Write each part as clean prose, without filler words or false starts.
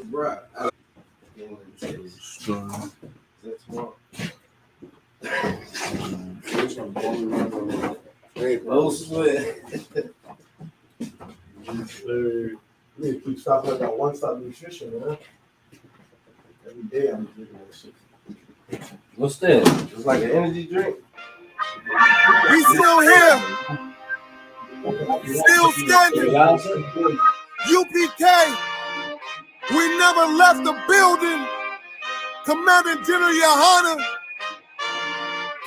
Right. Hey, no sweat. We need to keep stopping at that one-stop nutrition, man. Every day I'm drinking that shit. What's that? It's like an energy drink. We still here. Still standing. UPK. We never left the building. Commanding General Yohana.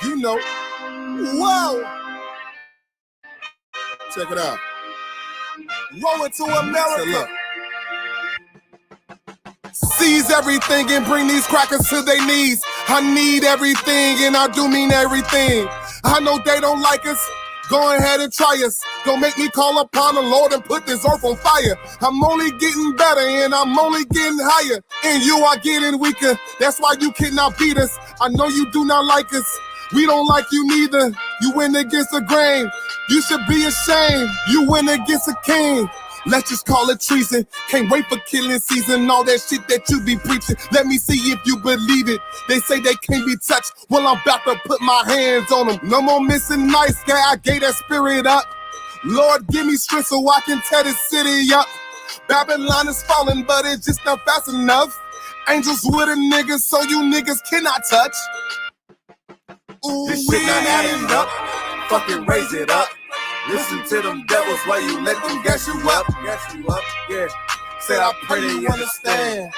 You know. Whoa. Check it out. Rolling to America. Seize everything and bring these crackers to their knees. I need everything and I do mean everything. I know they don't like us. Go ahead and try us. Don't make me call upon the Lord and put this earth on fire. I'm only getting better and I'm only getting higher. And you are getting weaker. That's why you cannot beat us. I know you do not like us. We don't like you neither. You went against the grain. You should be ashamed. You went against a king. Let's just call it treason. Can't wait for killing season. All that shit that you be preaching. Let me see if you believe it. They say they can't be touched. Well, I'm about to put my hands on them. No more missing nice guy. I gave that spirit up. Lord, give me strength so I can tear this city up. Babylon is falling, but it's just not fast enough. Angels with a nigga, so you niggas cannot touch. Ooh, this shit not adding up. Fucking raise it up. Listen to them devils while you let them gas you up. Gas you up, yeah. Said I pray they understand.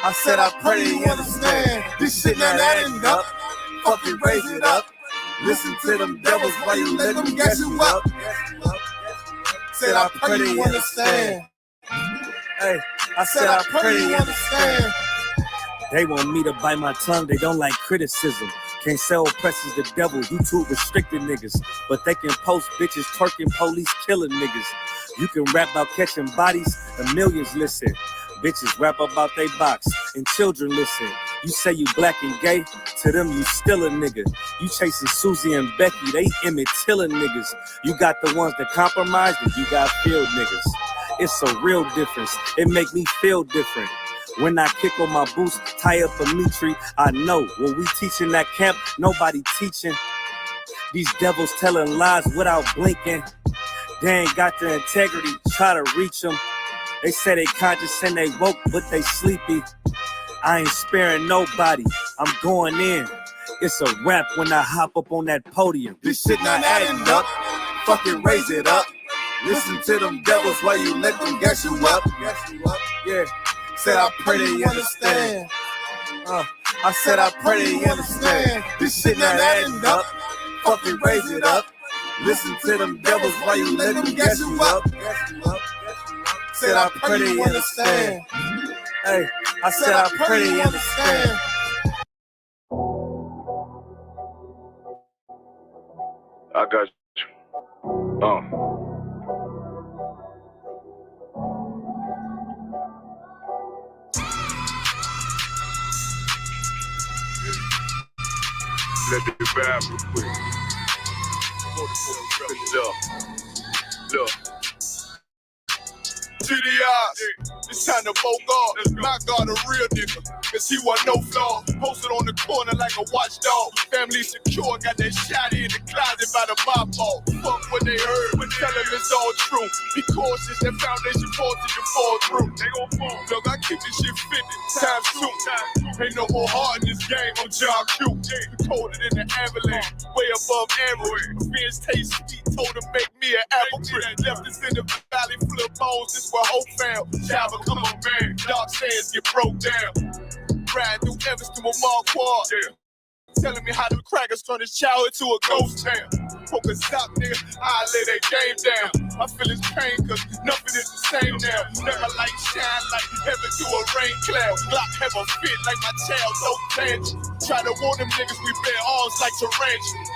I said I pray they understand. This shit not adding up. Fucking raise it up. Listen to them devils while you let them gas you up. Said I pray they understand. Hey, I said I pray they understand. They want me to bite my tongue. They don't like criticism. Can't sell oppressors the devil, YouTube restricted niggas. But they can post bitches twerking, police killing niggas. You can rap about catching bodies, and millions listen. Bitches rap about they box, and children listen. You say you black and gay, to them you still a nigga. You chasing Susie and Becky, they Emmett Tiller niggas. You got the ones that compromise, and you got field niggas. It's a real difference, it make me feel different. When I kick on my boots, tie up a meat tree, I know when we teaching that camp, nobody teaching. These devils telling lies without blinking. They ain't got the integrity, try to reach them. They say they conscious and they woke, but they sleepy. I ain't sparing nobody, I'm going in. It's a rap when I hop up on that podium. This shit not adding up, fucking raise it up. Listen to them devils while you let them gas you up. Yeah. Said I pray they understand. I said I pray they understand. This shit not adding up. Fucking raise it up. Listen to them devils while you let them gas you up. Said I pray they understand. Hey, I said I pray they understand. I got you. Let me vibe real quick. Look. To the odds, it's time to vote God. My God, a real nigga, cause he wasn't no flaw. Posted on the corner like a watchdog. Family secure, got that shot in the closet by the mob ball. Fuck what they heard, but tell them it's all true. Be cautious, that foundation falls till you fall through. They gon' fall. Look, I keep this shit 50 times two. Ain't no more heart in this game, I'm John Q. We colder than the avalanche, way above average. Fierce taste sweet, told him make me an apple tree. Left us in the valley full of bones, this where hope found. Child become a man, dark sands get broke down. Riding through Evans to a mall quad. Telling me how the crackers turn his childhood to a ghost town. Poker stop, nigga, I lay that game down. I feel his pain, cause nothing is the same now. Never light shine like heaven through a rain cloud. Glock have a fit like my child, no tangent. Try to warn them niggas, we bear arms like tarantulas.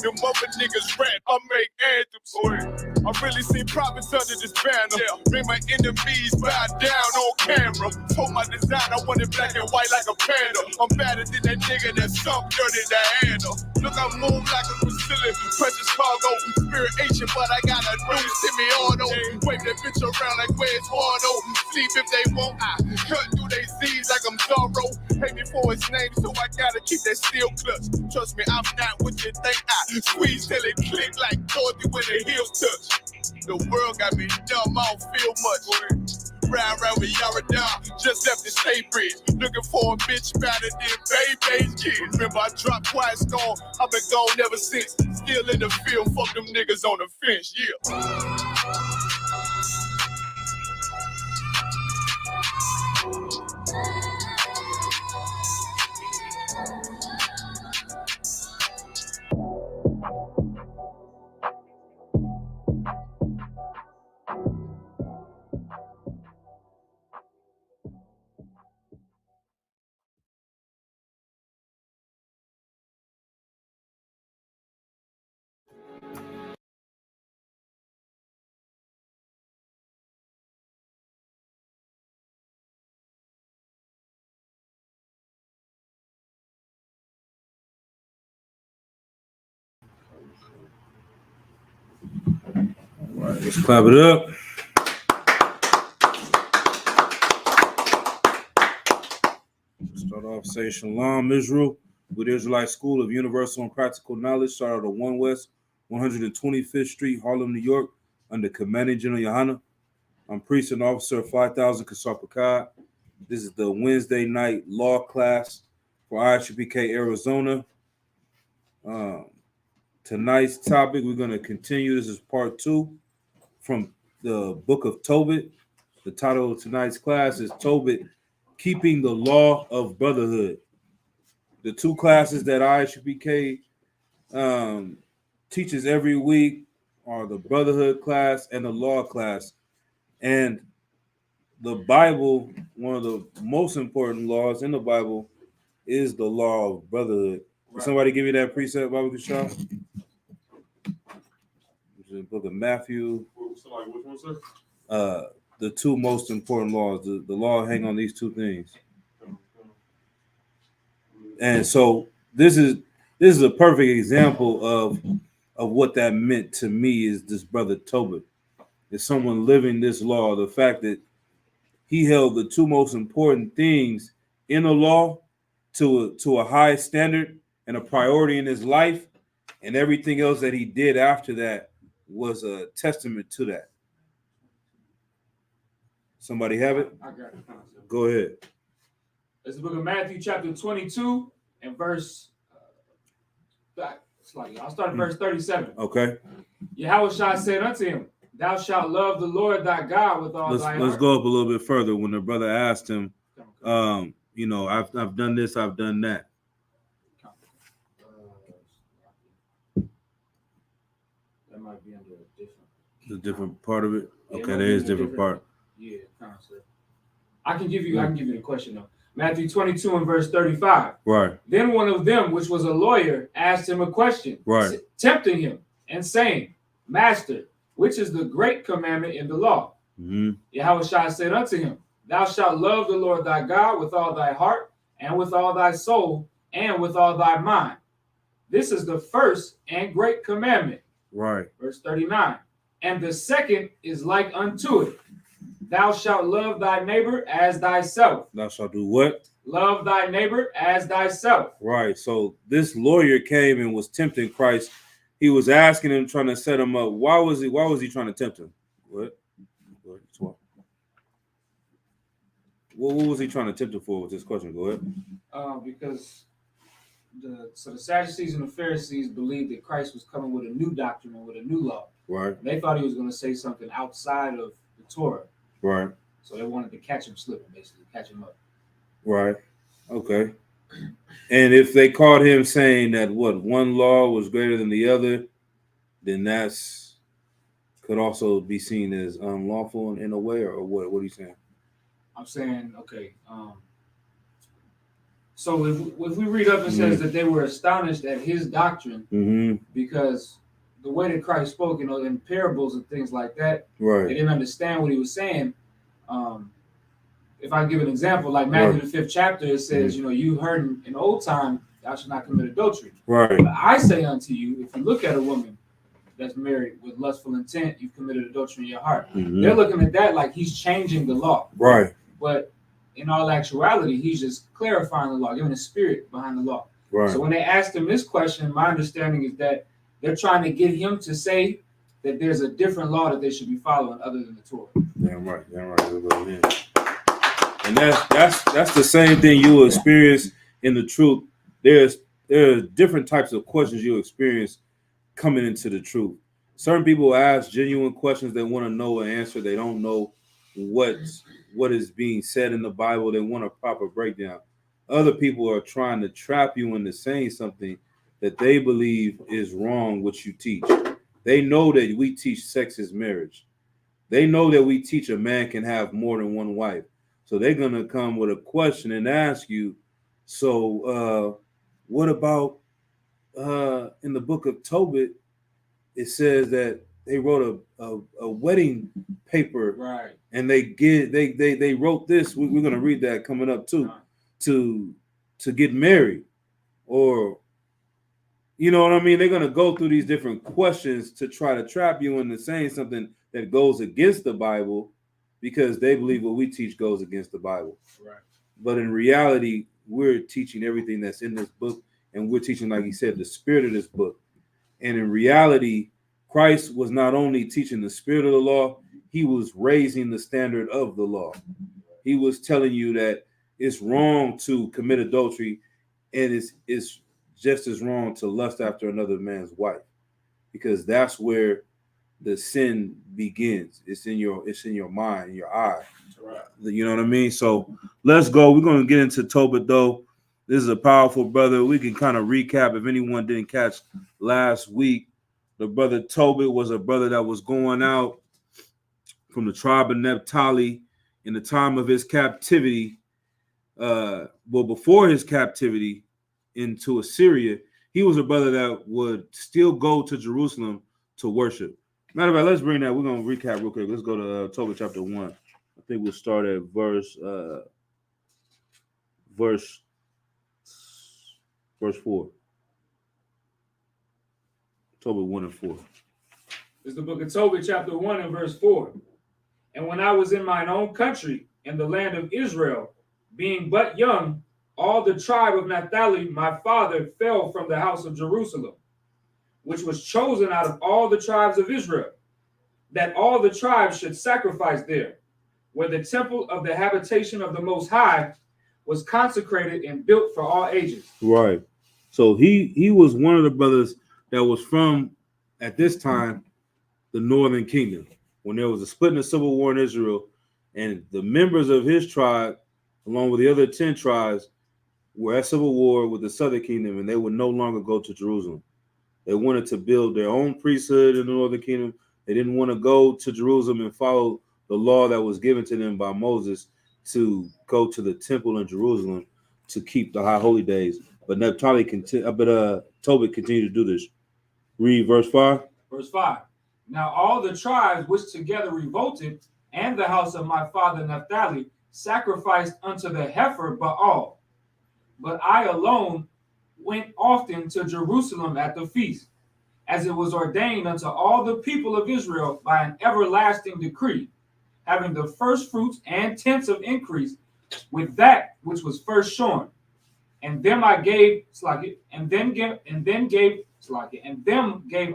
Them other niggas rap, I make anthems. I really seen prophets under this banner. Make my enemies bow down on camera. Told my design I wanted black and white like a panda. I'm better than that nigga that's some dirty to handle. Look, I move like a Brazilian. Pressure just cargo. Spirit ancient, but I got a new semi-auto. Wave that bitch around like where's Waldo. Sleep if they won't, I cut through they Z's like I'm Zorro. Pay me for his name, so I gotta keep that steel clutch. Trust me, I'm not what you think. I squeeze till it click like Dorothy when the heels touch. The world got me dumb, I don't feel much. Round with Yaradon, just left the state bridge. Looking for a bitch better than Baby's kid. Remember I dropped Quiet Storm, I've been gone ever since. Still in the field, fuck them niggas on the fence, yeah. All right, let's clap it up. Start off saying Shalom, Israel, with Israelite School of Universal and Practical Knowledge, started out of 1 West 125th Street, Harlem, New York, under Commanding General Yohana. I'm priest and officer of 5000 Kasar Pakad. This is the Wednesday night law class for IHPK Arizona. Tonight's topic, we're going to continue. This is part 2 from the book of TOBIT. The title of tonight's class is TOBIT, Keeping the Law of Brotherhood. The 2 classes that IHPK teaches every week are the Brotherhood class and the Law class. And the Bible, one of the most important laws in the Bible, is the law of brotherhood. Right. Somebody give me that precept, Bible Kashah? The book of Matthew. Somebody, which one, sir? The 2 most important laws. The law hang on these 2 things. And so this is a perfect example of what that meant to me. Is this brother Tobit? Is someone living this law? The fact that he held the 2 most important things in the law to a high standard and a priority in his life, and everything else that he did after that was a testament to that. Somebody have it? I got it. Go ahead. It's the book of Matthew, chapter 22, and verse. I'll start at verse 37. Okay. Yahushua said unto him, "Thou shalt love the Lord thy God with all thy heart." Let's go up a little bit further. When the brother asked him, I've done this, I've done that. That might be under The different part of it. Yeah, Okay, there is different part. Yeah, concept. I can give you the question though. Matthew 22 and verse 35. Right. Then one of them, which was a lawyer, asked him a question, right, tempting him and saying, Master, which is the great commandment in the law? Mm-hmm. Yahushua said unto him, Thou shalt love the Lord thy God with all thy heart, and with all thy soul, and with all thy mind. This is the first and great commandment. Right. Verse 39. And the second is like unto it. Thou shalt love thy neighbor as thyself. Thou shalt do what? Love thy neighbor as thyself. Right. So this lawyer came and was tempting Christ. He was asking him, trying to set him up. Why was he trying to tempt him? What was he trying to tempt him for with this question? Go ahead. Because the Sadducees and the Pharisees believed that Christ was coming with a new doctrine and with a new law. Right. And they thought he was going to say something outside of the Torah. Right. So they wanted to catch him slipping, basically, catch him up. Right. Okay. And if they caught him saying that one law was greater than the other, then that's could also be seen as unlawful in a way, or what? What are you saying? I'm saying, okay. So if we read up, it says that they were astonished at his doctrine because the way that Christ spoke, in parables and things like that, right? They didn't understand what he was saying. If I give an example, like Matthew the 5th chapter, it says, you heard in old time, thou shalt not commit adultery. Right. But I say unto you, if you look at a woman that's married with lustful intent, you've committed adultery in your heart. Mhm. They're looking at that like he's changing the law. Right. But in all actuality, he's just clarifying the law, giving the spirit behind the law. Right. So when they asked him this question, my understanding is that they're trying to get him to say that there's a different law that they should be following other than the Torah. Damn right. Damn right. And that's the same thing you will experience in the truth. There are different types of questions you'll experience coming into the truth. Certain people ask genuine questions. They want to know an answer. They don't know what is being said in the Bible. They want a proper breakdown. Other people are trying to trap you into saying something that they believe is wrong, what you teach. They know that we teach sex is marriage. They know that we teach a man can have more than one wife. So they're going to come with a question and ask you, so what about in the book of Tobit, it says that they wrote a wedding paper, right? And they wrote this. We're going to read that coming up too, to get married, or you know what I mean? They're going to go through these different questions to try to trap you into saying something that goes against the Bible, because they believe what we teach goes against the Bible. Right. But in reality, we're teaching everything that's in this book, and we're teaching, like he said, the spirit of this book. And in reality, Christ was not only teaching the spirit of the law, he was raising the standard of the law. He was telling you that it's wrong to commit adultery, and it's just as wrong to lust after another man's wife, because that's where the sin begins. It's in your mind, in your eye. Right. You know what I mean? So let's go. We're going to get into Tobit, though. This is a powerful brother. We can kind of recap if anyone didn't catch last week. The brother Tobit was a brother that was going out from the tribe of Naphtali in the time of his captivity. Before his captivity into Assyria, he was a brother that would still go to Jerusalem to worship. Matter of fact, let's bring that. We're going to recap real quick. Let's go to Tobit chapter 1. I think we'll start at verse 4. Tobit 1 and 4. It's the book of Tobit, chapter 1 and verse 4. And when I was in mine own country, in the land of Israel, being but young, all the tribe of Naphtali, my father, fell from the house of Jerusalem, which was chosen out of all the tribes of Israel, that all the tribes should sacrifice there, where the temple of the habitation of the Most High was consecrated and built for all ages. Right. So he was one of the brothers that was from, at this time, the northern kingdom, when there was a split in the civil war in Israel, and the members of his tribe, along with the other 10 tribes, were at civil war with the southern kingdom, and they would no longer go to Jerusalem. They wanted to build their own priesthood in the northern kingdom. They didn't want to go to Jerusalem and follow the law that was given to them by Moses to go to the temple in Jerusalem to keep the high holy days. But Tobit continued to do this. Read verse 5. Verse 5. Now all the tribes which together revolted, and the house of my father Naphtali, sacrificed unto the heifer Baal. But I alone went often to Jerusalem at the feast, as it was ordained unto all the people of Israel by an everlasting decree, having the first fruits and tenths of increase with that which was first shorn. And them I gave and them gave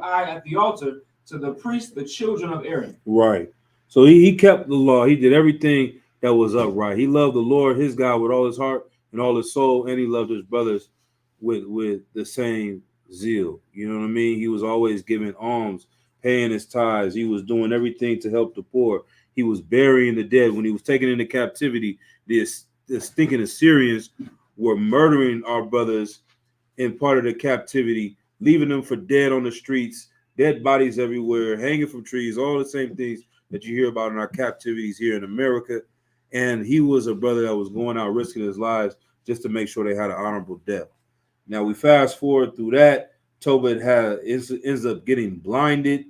I at the altar to the priests, the children of Aaron. Right. So he kept the law. He did everything that was upright. He loved the Lord, his God, with all his heart and all his soul, and he loved his brothers with the same zeal. You know what I mean? He was always giving alms, paying his tithes. He was doing everything to help the poor. He was burying the dead. When he was taken into captivity, the stinking Assyrians were murdering our brothers in part of the captivity, leaving them for dead on the streets, dead bodies everywhere, hanging from trees, all the same things that you hear about in our captivities here in America. And he was a brother that was going out risking his lives just to make sure they had an honorable death. Now we fast forward through that. Tobit ends up getting blinded,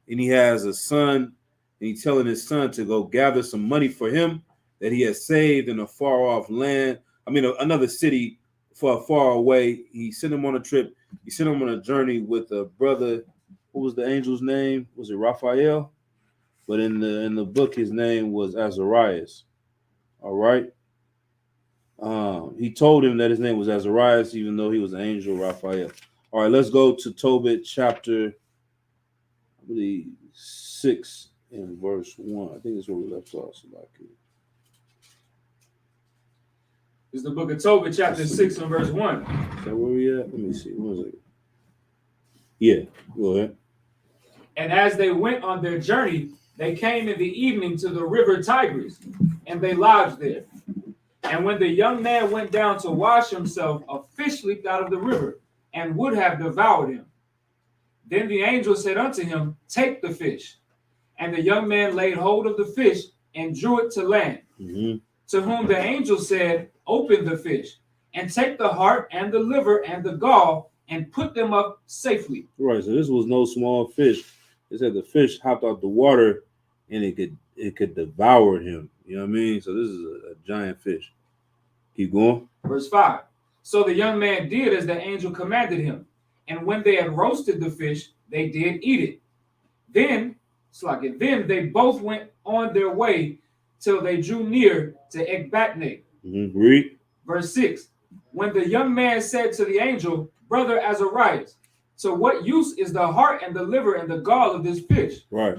and he has a son, and he's telling his son to go gather some money for him that he has saved in a far off land. Another city far away. He sent him on a trip. He sent him on a journey with a brother what was the angel's name? Was it Raphael? But in the book, his name was Azarias. All right. He told him that his name was Azarias, even though he was an angel, Raphael. All right, let's go to Tobit chapter, I believe, 6 and verse 1. I think that's where we left off. So like it. It's the book of Tobit, chapter 6 and verse 1. Is that where we at? Let me see. What was it? Yeah, go ahead. And as they went on their journey, they came in the evening to the river Tigris, and they lodged there. And when the young man went down to wash himself, a fish leaped out of the river and would have devoured him. Then the angel said unto him, Take the fish. And the young man laid hold of the fish and drew it to land. Mm-hmm. To whom the angel said, Open the fish, and take the heart and the liver and the gall, and put them up safely. Right, so this was no small fish. It said the fish hopped out the water and it could devour him. You know what I mean? So this is a giant fish. Keep going. Verse 5. So the young man did as the angel commanded him. And when they had roasted the fish, they did eat it. Then they both went on their way till they drew near to Ecbatane. Mm-hmm. Read. Verse 6. When the young man said to the angel, Brother Azarias, to what use is the heart and the liver and the gall of this fish? Right.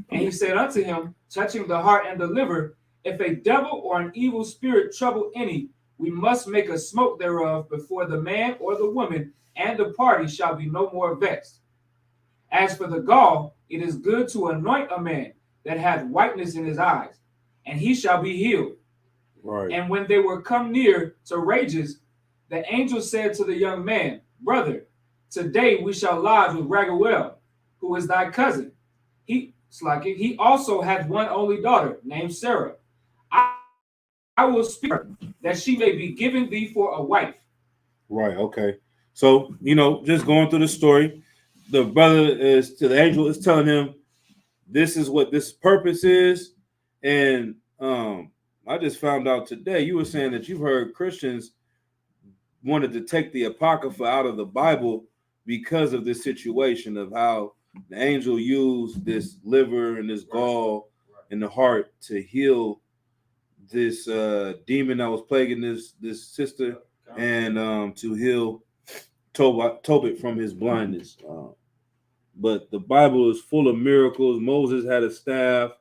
And he said unto him, touching the heart and the liver, if a devil or an evil spirit trouble any, we must make a smoke thereof before the man or the woman, and the party shall be no more vexed. As for the gall, it is good to anoint a man that hath whiteness in his eyes, and he shall be healed. Right. And when they were come near to Rages, the angel said to the young man, Brother, today we shall lodge with Raguel, who is thy cousin. He also hath one only daughter named Sarah. I will speak her, that she may be given thee for a wife. Right. Okay. So, just going through the story, the the angel is telling him this is what this purpose is. And I just found out today, you were saying that you've heard Christians wanted to take the Apocrypha out of the Bible because of this situation of how the angel used this liver and this gall in the heart to heal this demon that was plaguing this sister, and to heal Tobit from his blindness. But the Bible is full of miracles. Moses had a staff.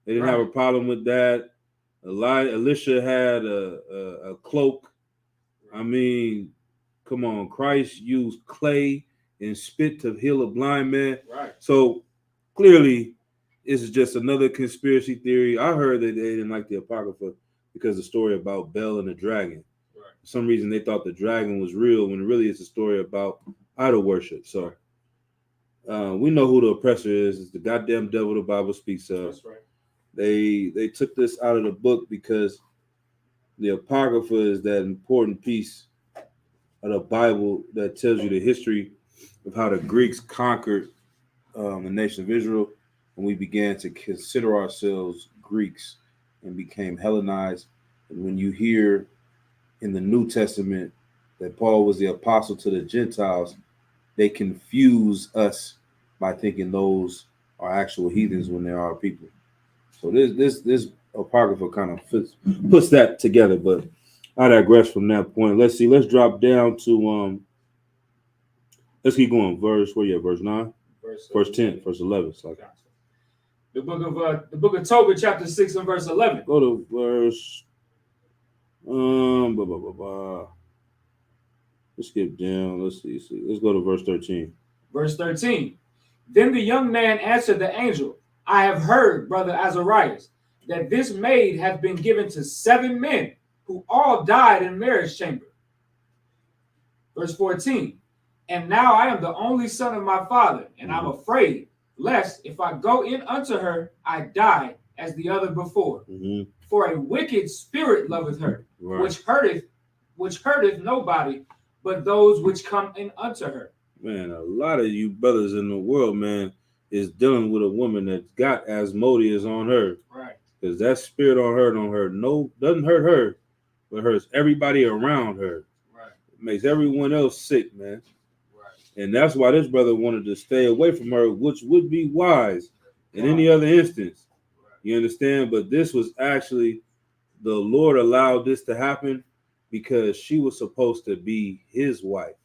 They didn't have a problem with that. Elisha had a cloak. I mean, come on. Christ used clay and spit to heal a blind man. Right. So clearly, this is just another conspiracy theory. I heard that they didn't like the Apocrypha because of the story about Bel and the dragon. Right. For some reason, they thought the dragon was real when really it's a story about idol worship. So we know who the oppressor is. It's the goddamn devil the Bible speaks of. That's right. They took this out of the book because the Apocrypha is that important piece of the Bible that tells you the history of how the Greeks conquered the nation of Israel, and we began to consider ourselves Greeks and became Hellenized. And when you hear in the New Testament that Paul was the apostle to the Gentiles, they confuse us by thinking those are actual heathens when there are people. So this Apocrypha kind of puts that together, but I digress from that point. Let's see. Let's drop down to let's keep going. Verse 9, verse 10, verse 11. It's like the book of Tobit, chapter 6 and verse 11. Go to verse let's skip down. Let's see. Let's go to verse 13. Verse 13. Then the young man answered the angel, I have heard, brother Azarias, that this maid hath been given to 7 men who all died in marriage chamber. Verse 14. And now I am the only son of my father, and I'm afraid, lest if I go in unto her, I die as the other before. Mm-hmm. For a wicked spirit loveth her, Right. which hurteth nobody, but those which come in unto her. Man, a lot of you brothers in the world, man, is dealing with a woman that's got Asmodeus on her. Right. Because that spirit on her doesn't hurt her, but hurts everybody around her. Right. It makes everyone else sick, man. Right. And that's why this brother wanted to stay away from her, which would be wise in any other instance. You understand? But this was actually, the Lord allowed this to happen because she was supposed to be his wife.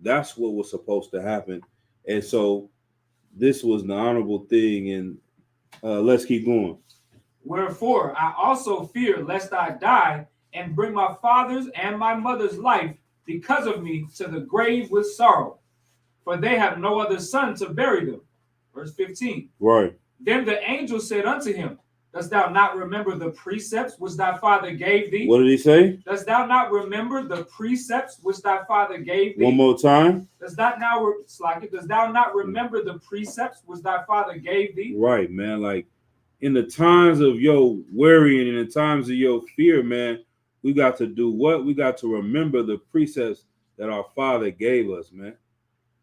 That's what was supposed to happen. And so this was an honorable thing. And let's keep going. Wherefore I also fear lest I die and bring my father's and my mother's life because of me to the grave with sorrow, for they have no other son to bury them. Verse 15. Right. Then the angel said unto him, Dost thou not remember the precepts which thy father gave thee? What did he say? Dost thou not remember the precepts which thy father gave thee? One more time. Does thou not remember the precepts which thy father gave thee? Right, man. Like in the times of your worrying, in the times of your fear, man, we got to do what? We got to remember the precepts that our Father gave us, man.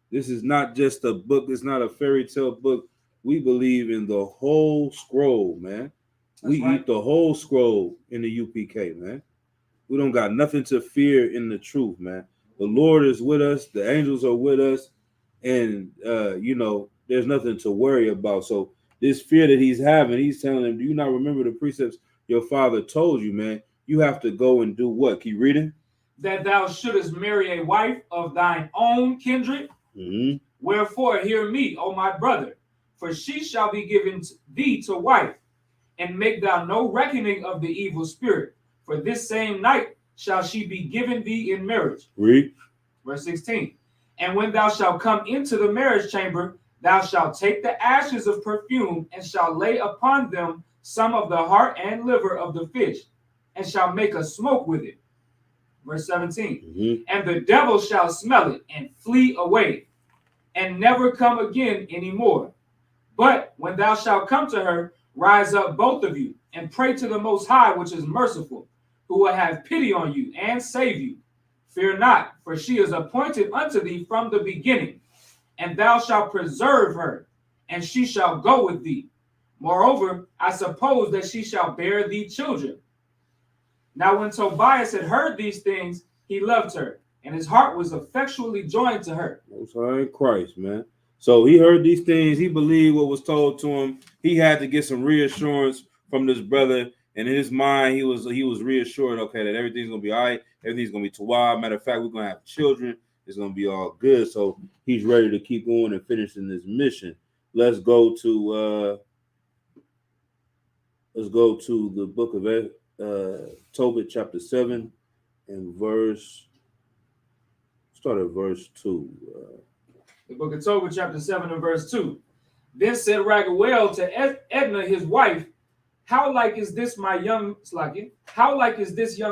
This is not just a book. It's not a fairy tale book. We believe in the whole scroll, man. We eat the whole scroll in the UPK, man. We don't got nothing to fear in the truth, man. The Lord is with us. The angels are with us. And, there's nothing to worry about. So this fear that he's having, he's telling him, do you not remember the precepts your father told you, man? You have to go and do what? Keep reading. That thou shouldest marry a wife of thine own kindred. Mm-hmm. Wherefore hear me, O my brother, for she shall be given thee to wife, and make thou no reckoning of the evil spirit, for this same night shall she be given thee in marriage. Read. Verse 16. And when thou shalt come into the marriage chamber, thou shalt take the ashes of perfume, and shalt lay upon them some of the heart and liver of the fish, and shall make a smoke with it. Verse 17. Mm-hmm. And the devil shall smell it, and flee away, and never come again any more. But when thou shalt come to her, rise up both of you, and pray to the Most High, which is merciful, who will have pity on you and save you. Fear not, for she is appointed unto thee from the beginning, and thou shalt preserve her, and she shall go with thee. Moreover, I suppose that she shall bear thee children. Now when Tobias had heard these things, he loved her, and his heart was effectually joined to her. Most High in Christ, man. So he heard these things. He believed what was told to him. He had to get some reassurance from this brother. And in his mind, he was reassured, okay, that everything's going to be all right. Everything's going to be tawab. Matter of fact, we're going to have children. It's going to be all good. So he's ready to keep going and finishing this mission. Let's go to the book of Tobit, chapter 7, and start at verse 2. The book of Tobit, chapter 7, and verse 2. Then said Raguel to Edna, his wife, how like is this young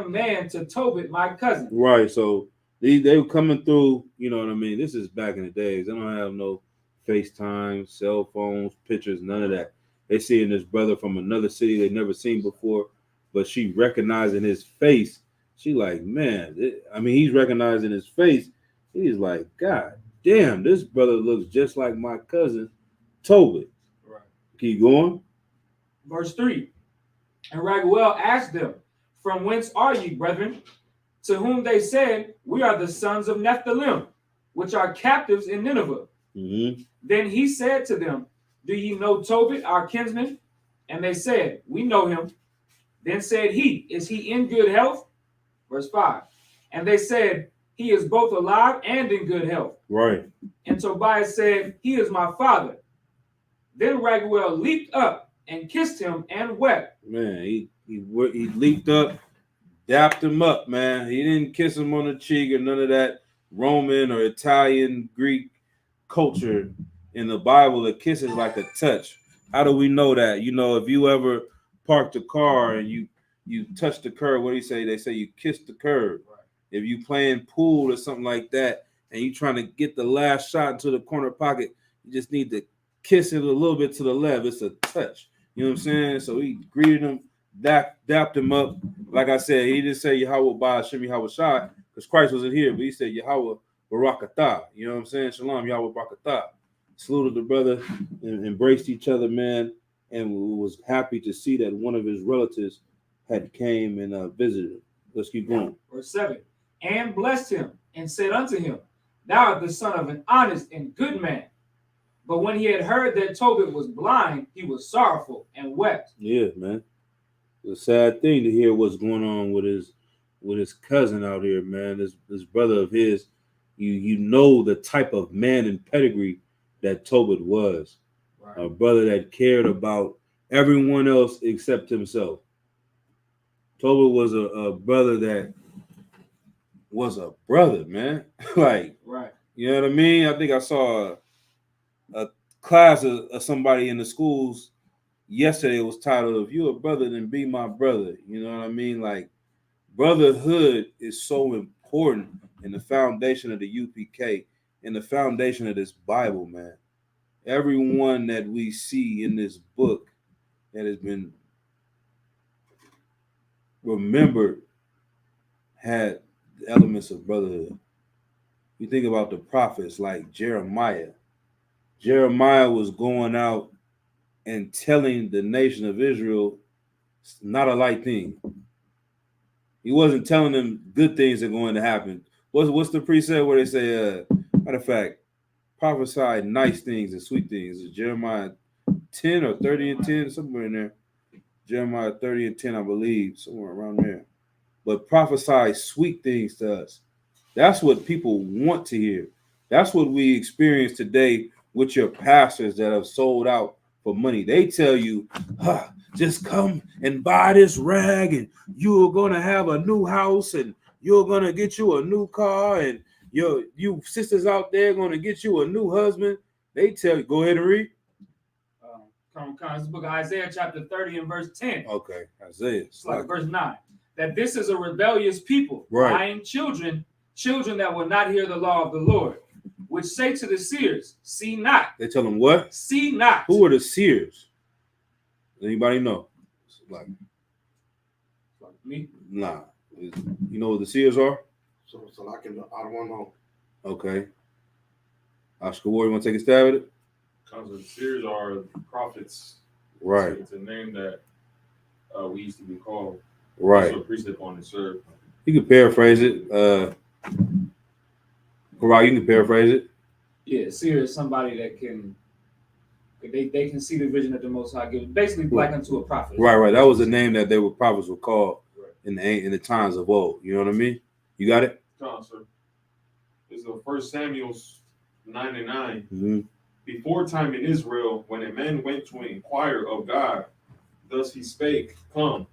man to Tobit, my cousin? Right. So they were coming through, you know what I mean? This is back in the days. They don't have no FaceTime, cell phones, pictures, none of that. They seeing this brother from another city they never seen before, but she recognizing his face. She like, man, he's recognizing his face. He's like, God damn, this brother looks just like my cousin, Tobit. Right. Keep going. Verse 3. And Raguel asked them, from whence are ye, brethren? To whom they said, we are the sons of Nephthalim, which are captives in Nineveh. Mm-hmm. Then he said to them, do ye know Tobit, our kinsman? And they said, we know him. Then said he, is he in good health? Verse 5. And they said, he is both alive and in good health. Right. And Tobias said, he is my father. Then Raguel leaped up and kissed him and wept. Man, he leaped up, dapped him up, man. He didn't kiss him on the cheek or none of that Roman or Italian, Greek culture. In the Bible, a kiss is like a touch. How do we know that? You know, if you ever parked a car and you touch the curb, what do you say? They say you kiss the curb. Right. If you playing pool or something like that, and you trying to get the last shot into the corner pocket, you just need to kiss it a little bit to the left. It's a touch. You know what I'm saying? So he greeted him, dapped him up. Like I said, he didn't say Yahweh Ba'Shem Yahweh Shai, because Christ wasn't here, but he said Yahweh Barakatah. You know what I'm saying? Shalom, Yahweh Barakatah. Saluted the brother and embraced each other, man, and was happy to see that one of his relatives had came and visited him. Let's keep going. Verse 7. And blessed him and said unto him, Thou art the son of an honest and good man. But when he had heard that Tobit was blind, he was sorrowful and wept. Yeah, man. It's a sad thing to hear what's going on with his cousin out here, man. This brother of his, you know the type of man and pedigree that Tobit was. Right. A brother that cared about everyone else except himself. Tobit was a brother that was a brother, man. Like, right. You know what I mean? I think I saw a class of somebody in the schools yesterday. It was titled, "If you're a brother, then be my brother." You know what I mean? Like, brotherhood is so important in the foundation of the UPK, in the foundation of this Bible, man. Everyone that we see in this book that has been remembered had the elements of brotherhood. You think about the prophets like Jeremiah. Jeremiah was going out and telling the nation of Israel not a light thing. He wasn't telling them good things are going to happen. What's the precept where they say, matter of fact, prophesy nice things and sweet things? Is Jeremiah 10 or 30 and 10, somewhere in there? Jeremiah 30 and 10, I believe, somewhere around there. But prophesy sweet things to us. That's what people want to hear. That's what we experience today with your pastors that have sold out for money. They tell you, just come and buy this rag and you're going to have a new house and you're going to get you a new car and you sisters out there going to get you a new husband. They tell you, go ahead and read. This book of Isaiah chapter 30 and verse 10. Okay, Isaiah. It's like verse 9. That this is a rebellious people, lying children that will not hear the law of the Lord, which say to the seers, see not. They tell them what? See not. Who are the seers? Anybody know? Like me? Nah. You know what the seers are? So I don't want to know. Okay. Oscar Ward, you want to take a stab at it? Because the seers are prophets. Right. It's a name that we used to be called. Right. So precept on it, sir. You can paraphrase it. Corral, you can paraphrase it. Yeah, seer is somebody that can they can see the vision that the Most High gives. Basically, like unto a prophet. Right. That was the name that they were prophets were called in the times of old. You know what I mean? You got it? Come on, sir. It's the 1 Samuel 9 and 9. Mm-hmm. Before time in Israel, when a man went to inquire of God, thus he spake, come,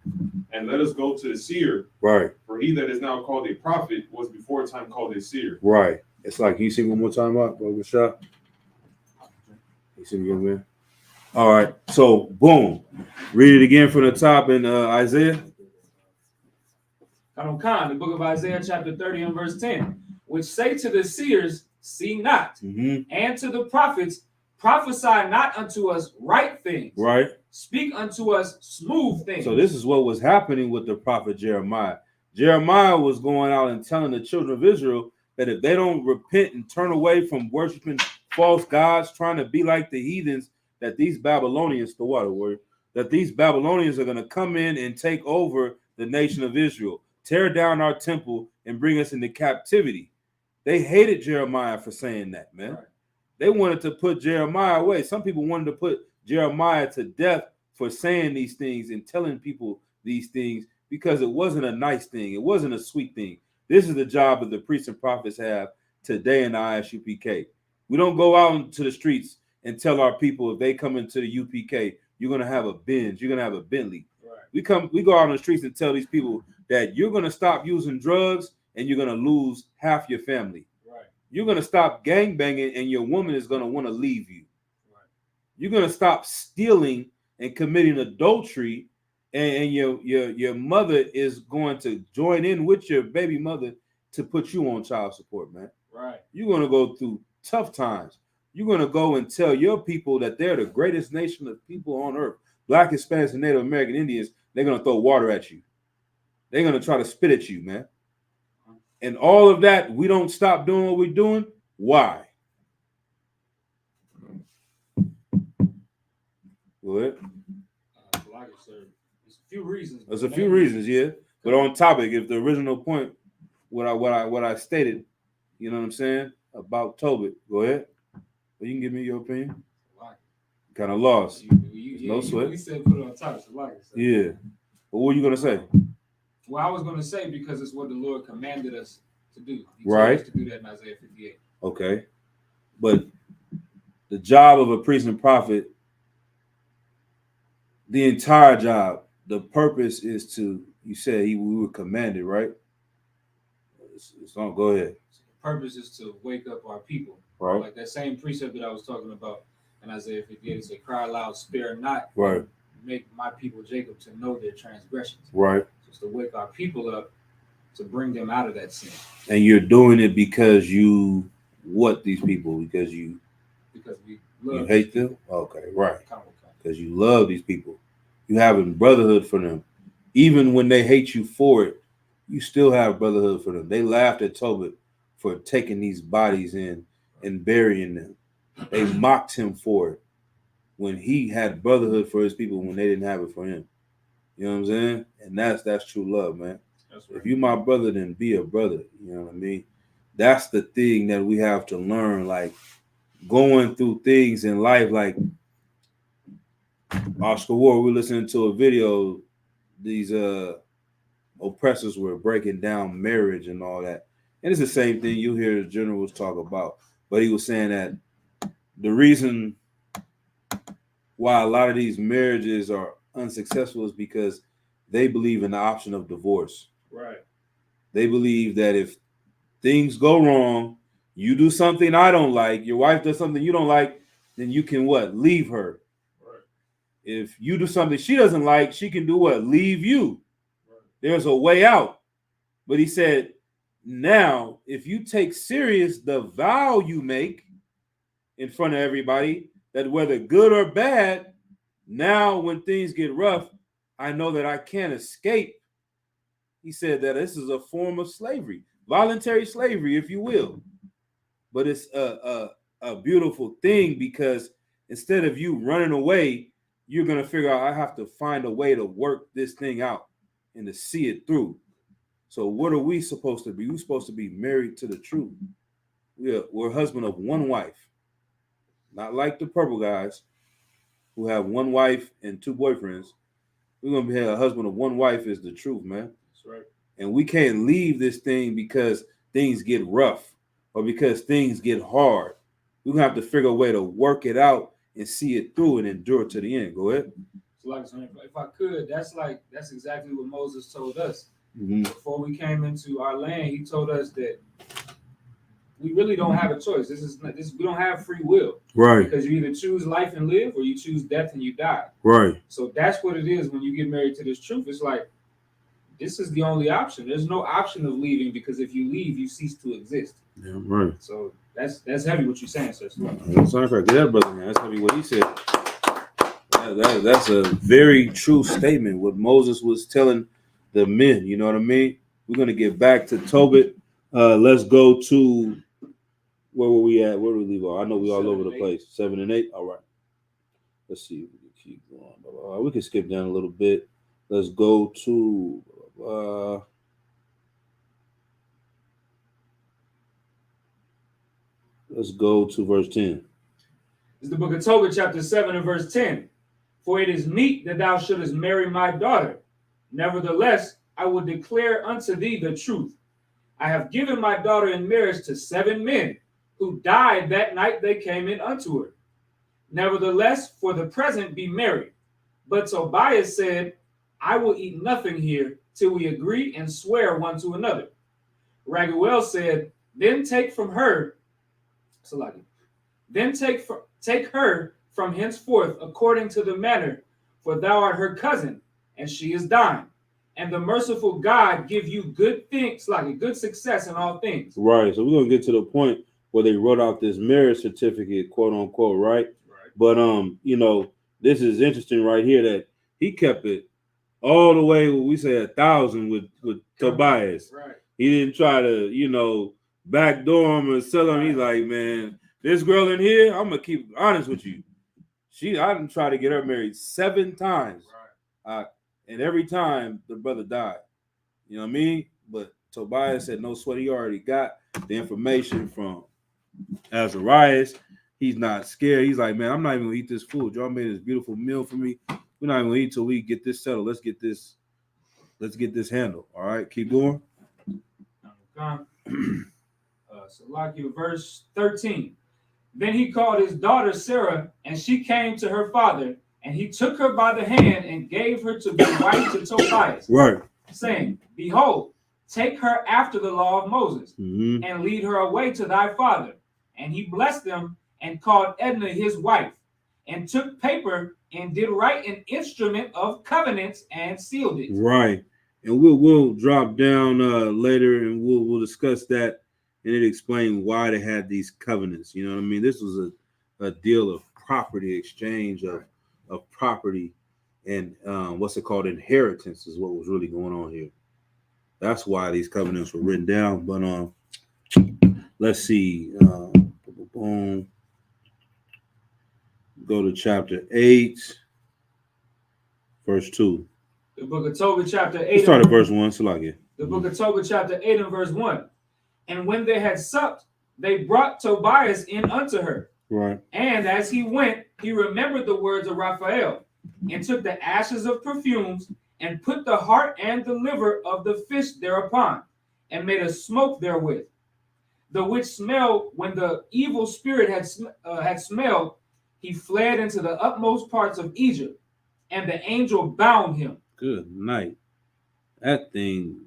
and let us go to the seer. Right. For he that is now called a prophet was before time called a seer. Right. It's like, can you sing one more time out, Brother Shot? You see me go, man? All right. So, boom. Read it again from the top in Isaiah. The book of Isaiah chapter 30 and verse 10, which say to the seers, see not, and to the prophets, prophesy not unto us right things. Right. Speak unto us smooth things. So this is what was happening with the prophet Jeremiah. Jeremiah was going out and telling the children of Israel that if they don't repent and turn away from worshiping false gods, trying to be like the heathens, that these Babylonians, that these Babylonians are going to come in and take over the nation of Israel, tear down our temple, and bring us into captivity. They hated Jeremiah for saying that, man. Right. They wanted to put Jeremiah away. Some people wanted to put Jeremiah to death for saying these things and telling people these things because it wasn't a nice thing. It wasn't a sweet thing. This is the job that the priests and prophets have today in the ISUPK. We don't go out into the streets and tell our people if they come into the UPK, you're going to have a Benz, you're going to have a Bentley. Right. We go out on the streets and tell these people that you're going to stop using drugs and you're going to lose half your family. Right. You're going to stop gangbanging and your woman is going to want to leave you. Right. You're going to stop stealing and committing adultery, and your mother is going to join in with your baby mother to put you on child support, man. Right. You're going to go through tough times. You're going to go and tell your people that they're the greatest nation of people on earth. Black, Hispanics, and Native American Indians, they're going to throw water at you. They're going to try to spit at you, man. And all of that, we don't stop doing what we're doing. Why? Go ahead. There's a few reasons. There's a few reasons, yeah. But on topic, if the original point, what I stated, you know what I'm saying? about Tobit. Go ahead. Well, you can give me your opinion. Like, Kind of lost. No sweat. You said put it on top. So like, so. Yeah. But what were you gonna say? Well, I was going to say because it's what the Lord commanded us to do. He told Right. us to do that in Isaiah 58. Okay. But the job of a priest and prophet, the entire job, the purpose is to, you said we were commanded, right? Go ahead. So the purpose is to wake up our people. Right. Like that same precept that I was talking about in Isaiah 58, it said, cry aloud, spare not. Right. Make my people Jacob to know their transgressions. Right. Just to wake our people up to bring them out of that sin. And you're doing it because you what these people? Because we love you hate them? Okay, right. Because you love these people. You having brotherhood for them. Even when they hate you for it, you still have brotherhood for them. They laughed at Tobit for taking these bodies in and burying them. They mocked him for it when he had brotherhood for his people when they didn't have it for him. You know what I'm saying? And that's true love, man. That's right. If you my brother, then be a brother. You know what I mean? That's the thing that we have to learn, like going through things in life, like Oscar Ward, we're listening to a video, these oppressors were breaking down marriage and all that. And it's the same thing you hear the generals talk about. But he was saying that the reason why a lot of these marriages are unsuccessful is because they believe in the option of divorce. Right. They believe that if things go wrong, you do something I don't like, your wife does something you don't like, then you can what? Leave her. Right. If you do something she doesn't like, she can do what? Leave you. Right. There's a way out. But he said, now, if you take serious the vow you make in front of everybody, that whether good or bad, now when things get rough, I know that I can't escape. He said that this is a form of slavery, voluntary slavery, if you will. But it's a beautiful thing because instead of you running away, you're going to figure out I have to find a way to work this thing out and to see it through. So what are we supposed to be? We're supposed to be married to the truth. We're husband of one wife, not like the purple guys who have one wife and two boyfriends. We're going to be a husband of one wife is the truth, man. That's right. And we can't leave this thing because things get rough or because things get hard. We're going to have to figure a way to work it out and see it through and endure to the end. Go ahead. So like, if I could, that's exactly what Moses told us. Mm-hmm. Before we came into our land, he told us that we really don't have a choice. We don't have free will. Right. Because you either choose life and live or you choose death and you die. Right. So that's what it is when you get married to this truth. It's like, this is the only option. There's no option of leaving because if you leave, you cease to exist. Yeah, right. So that's heavy what you're saying, sir. Yeah, brother, man. That's heavy what he said. That's a very true statement. What Moses was telling the men, you know what I mean? We're gonna get back to Tobit. Let's go to where were we at? Where did we leave off? I know we all over the place. 7 and 8. All right. Let's see. We can keep going. We can skip down a little bit. Let's go to verse 10. It's the book of Tobit, chapter 7 and verse 10. For it is meet that thou shouldest marry my daughter. Nevertheless, I will declare unto thee the truth. I have given my daughter in marriage to 7 men who died that night they came in unto her. Nevertheless, for the present be married. But Tobias said, I will eat nothing here till we agree and swear one to another. Raguel said, then take her from henceforth according to the manner, for thou art her cousin, and she is thine. And the merciful God give you good things, like a good success in all things. Right. So we're gonna get to the point where they wrote out this marriage certificate, quote unquote, right? But this is interesting right here that he kept it all the way, we say 1,000 with Tobias. Right. He didn't try to, backdoor him or sell him. He's like, man, this girl in here, I'm gonna keep honest with you. I didn't try to get her married 7 times. Right. And every time the brother died. You know what I mean? But Tobias said no sweat. He already got the information from Azarias, he's not scared. He's like, man, I'm not even gonna eat this food. Y'all made this beautiful meal for me. We're not even gonna eat till we get this settled. Let's get this handled. All right, keep going. So, like you, verse 13. Then he called his daughter Sarah, and she came to her father, and he took her by the hand and gave her to be wife to Tobias. Right. Saying, behold, take her after the law of Moses, and lead her away to thy father. And he blessed them and called Edna his wife, and took paper and did write an instrument of covenants and sealed it. Right. And we'll drop down later and we'll discuss that, and it explains why they had these covenants. You know what I mean? This was a deal of property exchange of property and what's it called? Inheritance is what was really going on here. That's why these covenants were written down. But let's see. Boom. Go to chapter 8, verse 2. The book of Tobit, chapter 8. Let's start at verse 1. So like it. The book of Tobit, chapter 8 and verse 1. And when they had supped, they brought Tobias in unto her. Right. And as he went, he remembered the words of Raphael, and took the ashes of perfumes, and put the heart and the liver of the fish thereupon, and made a smoke therewith. The which smell, when the evil spirit had smelled, he fled into the utmost parts of Egypt, and the angel bound him. Good night. That thing.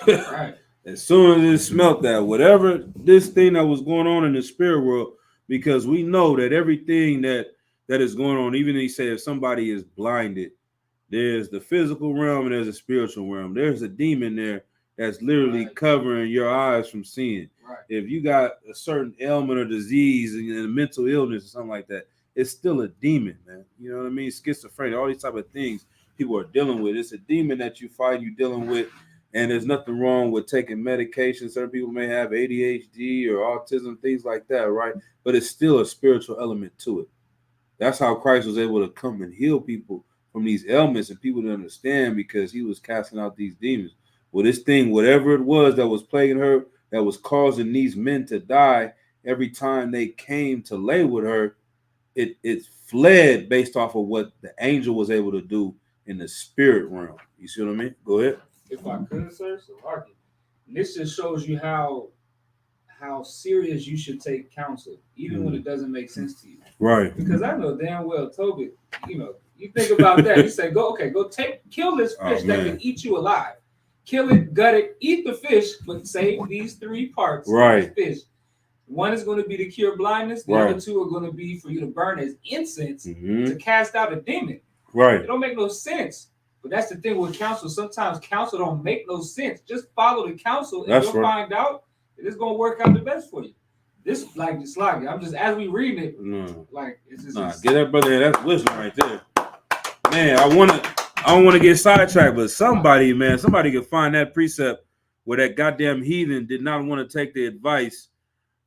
Right. As soon as it smelt that, whatever this thing that was going on in the spirit world, because we know that everything that is going on, even he said if somebody is blinded, there's the physical realm and there's a spiritual realm. There's a demon there that's literally covering your eyes from seeing. Right. If you got a certain ailment or disease and a mental illness or something like that, it's still a demon, man. You know what I mean? Schizophrenia, all these type of things people are dealing with. It's a demon that you fight, you're dealing with. And there's nothing wrong with taking medication. Certain people may have ADHD or autism, things like that, right? But it's still a spiritual element to it. That's how Christ was able to come and heal people from these ailments, and people to understand, because he was casting out these demons. Well, this thing, whatever it was that was plaguing her, that was causing these men to die, every time they came to lay with her, it fled based off of what the angel was able to do in the spirit realm. You see what I mean? Go ahead. If I could, sir, so argue. This just shows you how serious you should take counsel, even when it doesn't make sense to you. Right. Because I know damn well Tobit, you think about that. You say, go kill this fish that can eat you alive. Kill it, gut it, eat the fish, but save these three parts of the fish. One is going to be to cure blindness. The other two are going to be for you to burn as incense to cast out a demon. Right. It don't make no sense. But that's the thing with counsel. Sometimes counsel don't make no sense. Just follow the counsel, and you'll find out that it's gonna work out the best for you. This I'm just as we reading it, it's just get that brother. That's wisdom right there, man. I don't want to get sidetracked, but somebody could find that precept where that goddamn heathen did not want to take the advice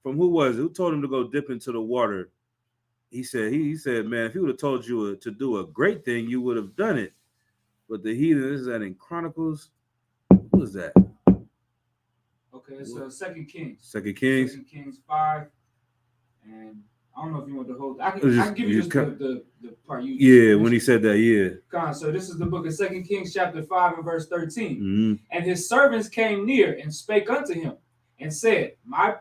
from who was it? Who told him to go dip into the water? He said, man, if he would have told you to do a great thing, you would have done it. But the heathen, is that in Chronicles? What is that? Okay, it's 2 Kings. 2 Kings. 2 Kings 5. And I don't know if you want the whole. I can give you just the part you. Yeah, when he said that, yeah. So this is the book of 2 Kings, chapter 5 and verse 13. And his servants came near and spake unto him and said, My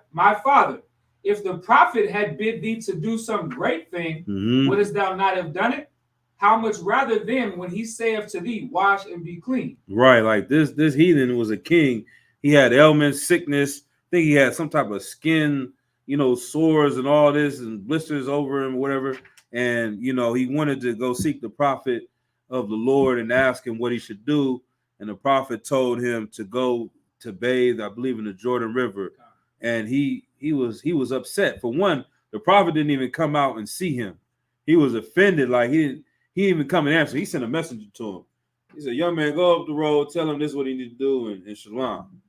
father, if the prophet had bid thee to do some great thing, wouldst thou not have done it? How much rather then when he saith to thee, wash and be clean? Right, like this heathen was a king. He had ailments, sickness. I think he had some type of skin, sores and all this and blisters over him, whatever. And, he wanted to go seek the prophet of the Lord and ask him what he should do. And the prophet told him to go to bathe, I believe, in the Jordan River. And he was upset. For one, the prophet didn't even come out and see him. He was offended, like he didn't even come and answer. He sent a messenger to him. He said, young man, go up the road, tell him this is what he needs to do in Shalom.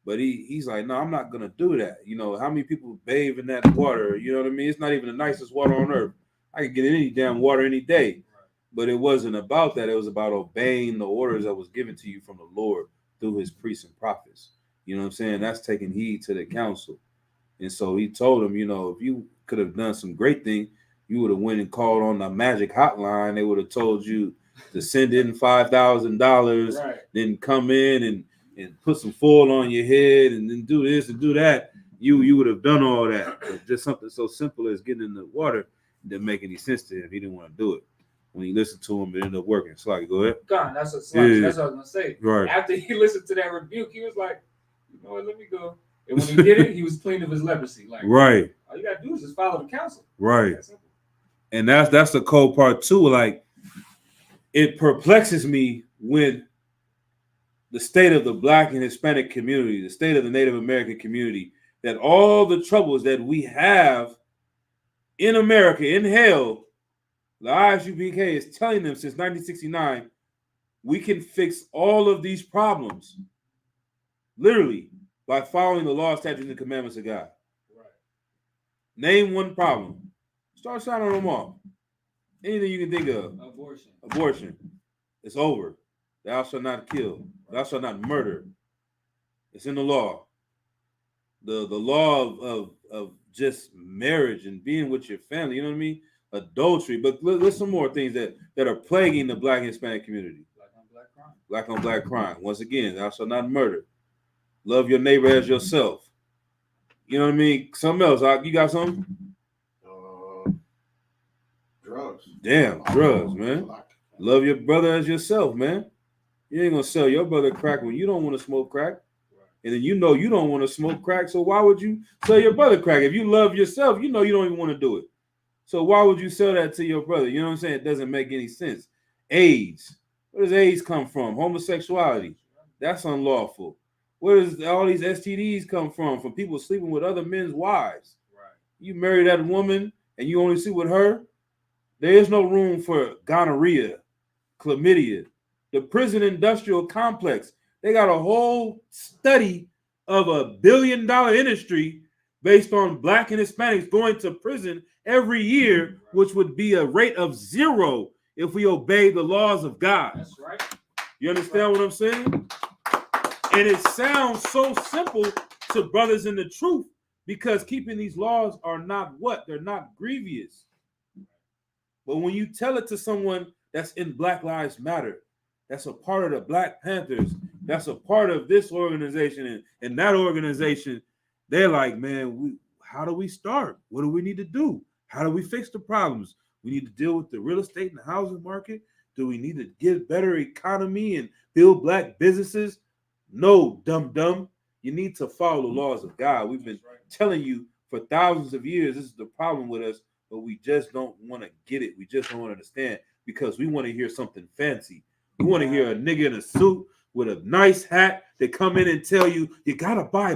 But he's like, no, I'm not going to do that. How many people bathe in that water? You know what I mean? It's not even the nicest water on earth. I could get in any damn water any day. But it wasn't about that. It was about obeying the orders that was given to you from the Lord through his priests and prophets. You know what I'm saying? That's taking heed to the counsel. And so he told him, if you could have done some great thing, you would have went and called on the magic hotline. They would have told you to send in $5,000, Right. then come in and put some foil on your head and then do this and do that. You would have done all that. But just something so simple as getting in the water didn't make any sense to him. He didn't want to do it. When he listened to him, it ended up working. So go ahead. God, that's what Yeah. that's what I was gonna say. Right. After he listened to that rebuke, he was like, you know what, let me go. And when he did it, he was clean of his leprosy. Like, Right. all you gotta do is just follow the counsel. Right. That's simple. And that's the cold part too. Like, it perplexes me when the state of the Black and Hispanic community, the state of the Native American community, that all the troubles that we have in America, in hell, the ISUPK is telling them since 1969, we can fix all of these problems, literally, by following the law, statutes, and commandments of God. Right. Name one problem. Start signing them off. Anything you can think of. Abortion. It's over. Thou shalt not kill. Thou shalt not murder. It's in the law. The law of just marriage and being with your family, you know what I mean? Adultery. But there's some more things that are plaguing the Black and Hispanic community. Black on black crime. Once again, thou shalt not murder. Love your neighbor as yourself. You know what I mean? Something else. You got something? Drugs. Damn, drugs, man. Love your brother as yourself, man. You ain't gonna sell your brother crack when you don't want to smoke crack. And then you don't want to smoke crack. So why would you sell your brother crack? If you love yourself, you don't even want to do it. So why would you sell that to your brother? You know what I'm saying? It doesn't make any sense. AIDS. Where does AIDS come from? Homosexuality. That's unlawful. Where does all these STDs come from? From people sleeping with other men's wives. Right. You marry that woman and you only sleep with her. There is no room for gonorrhea, chlamydia. The prison industrial complex, they got a whole study of $1 billion industry based on Black and Hispanics going to prison every year, which would be a rate of 0 if we obey the laws of God. That's right. You understand what I'm saying? And it sounds so simple to brothers in the truth because keeping these laws are not what? They're not grievous. But when you tell it to someone that's in Black Lives Matter, that's a part of the Black Panthers, that's a part of this organization and that organization, they're like, man, how do we start? What do we need to do? How do we fix the problems? We need to deal with the real estate and the housing market. Do we need to get better economy and build Black businesses? No, dumb. You need to follow the laws of God. We've been telling you for thousands of years, this is the problem with us, but we just don't want to get it. We just don't want to understand because we want to hear something fancy. We want to hear a nigga in a suit with a nice hat that come in and tell you, you got to buy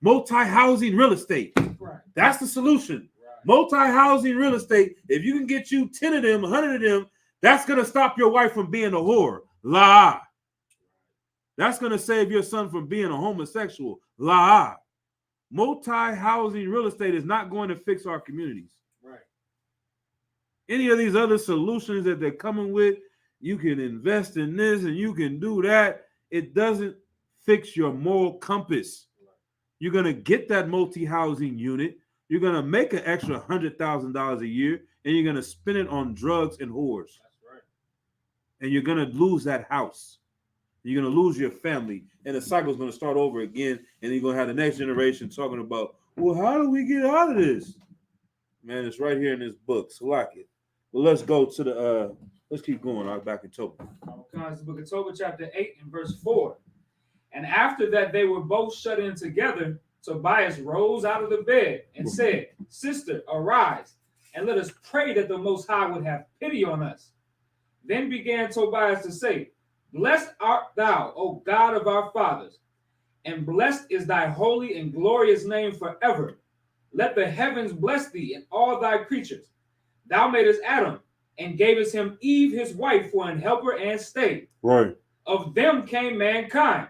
multi-housing real estate. Right. That's the solution. Right. Multi-housing real estate. If you can get you 10 of them, 100 of them, that's going to stop your wife from being a whore. La. That's going to save your son from being a homosexual. La. Multi-housing real estate is not going to fix our communities. Right. Any of these other solutions that they're coming with, you can invest in this and you can do that. It doesn't fix your moral compass. You're going to get that multi-housing unit. You're going to make an extra $100,000 a year and you're going to spend it on drugs and whores. That's right. And you're going to lose that house. You're going to lose your family. And the cycle is going to start over again. And you're going to have the next generation talking about, well, how do we get out of this? Man, it's right here in this book. So like it. Well, let's go to the... Let's keep going. I'm back in Tobit. The book of Tobit, chapter 8 and verse 4. And after that, they were both shut in together. Tobias rose out of the bed and said, Sister, arise, and let us pray that the Most High would have pity on us. Then began Tobias to say, Blessed art thou, O God of our fathers, and blessed is thy holy and glorious name forever. Let the heavens bless thee and all thy creatures. Thou madest Adam, and gavest him Eve his wife for an helper and stay. Right. Of them came mankind.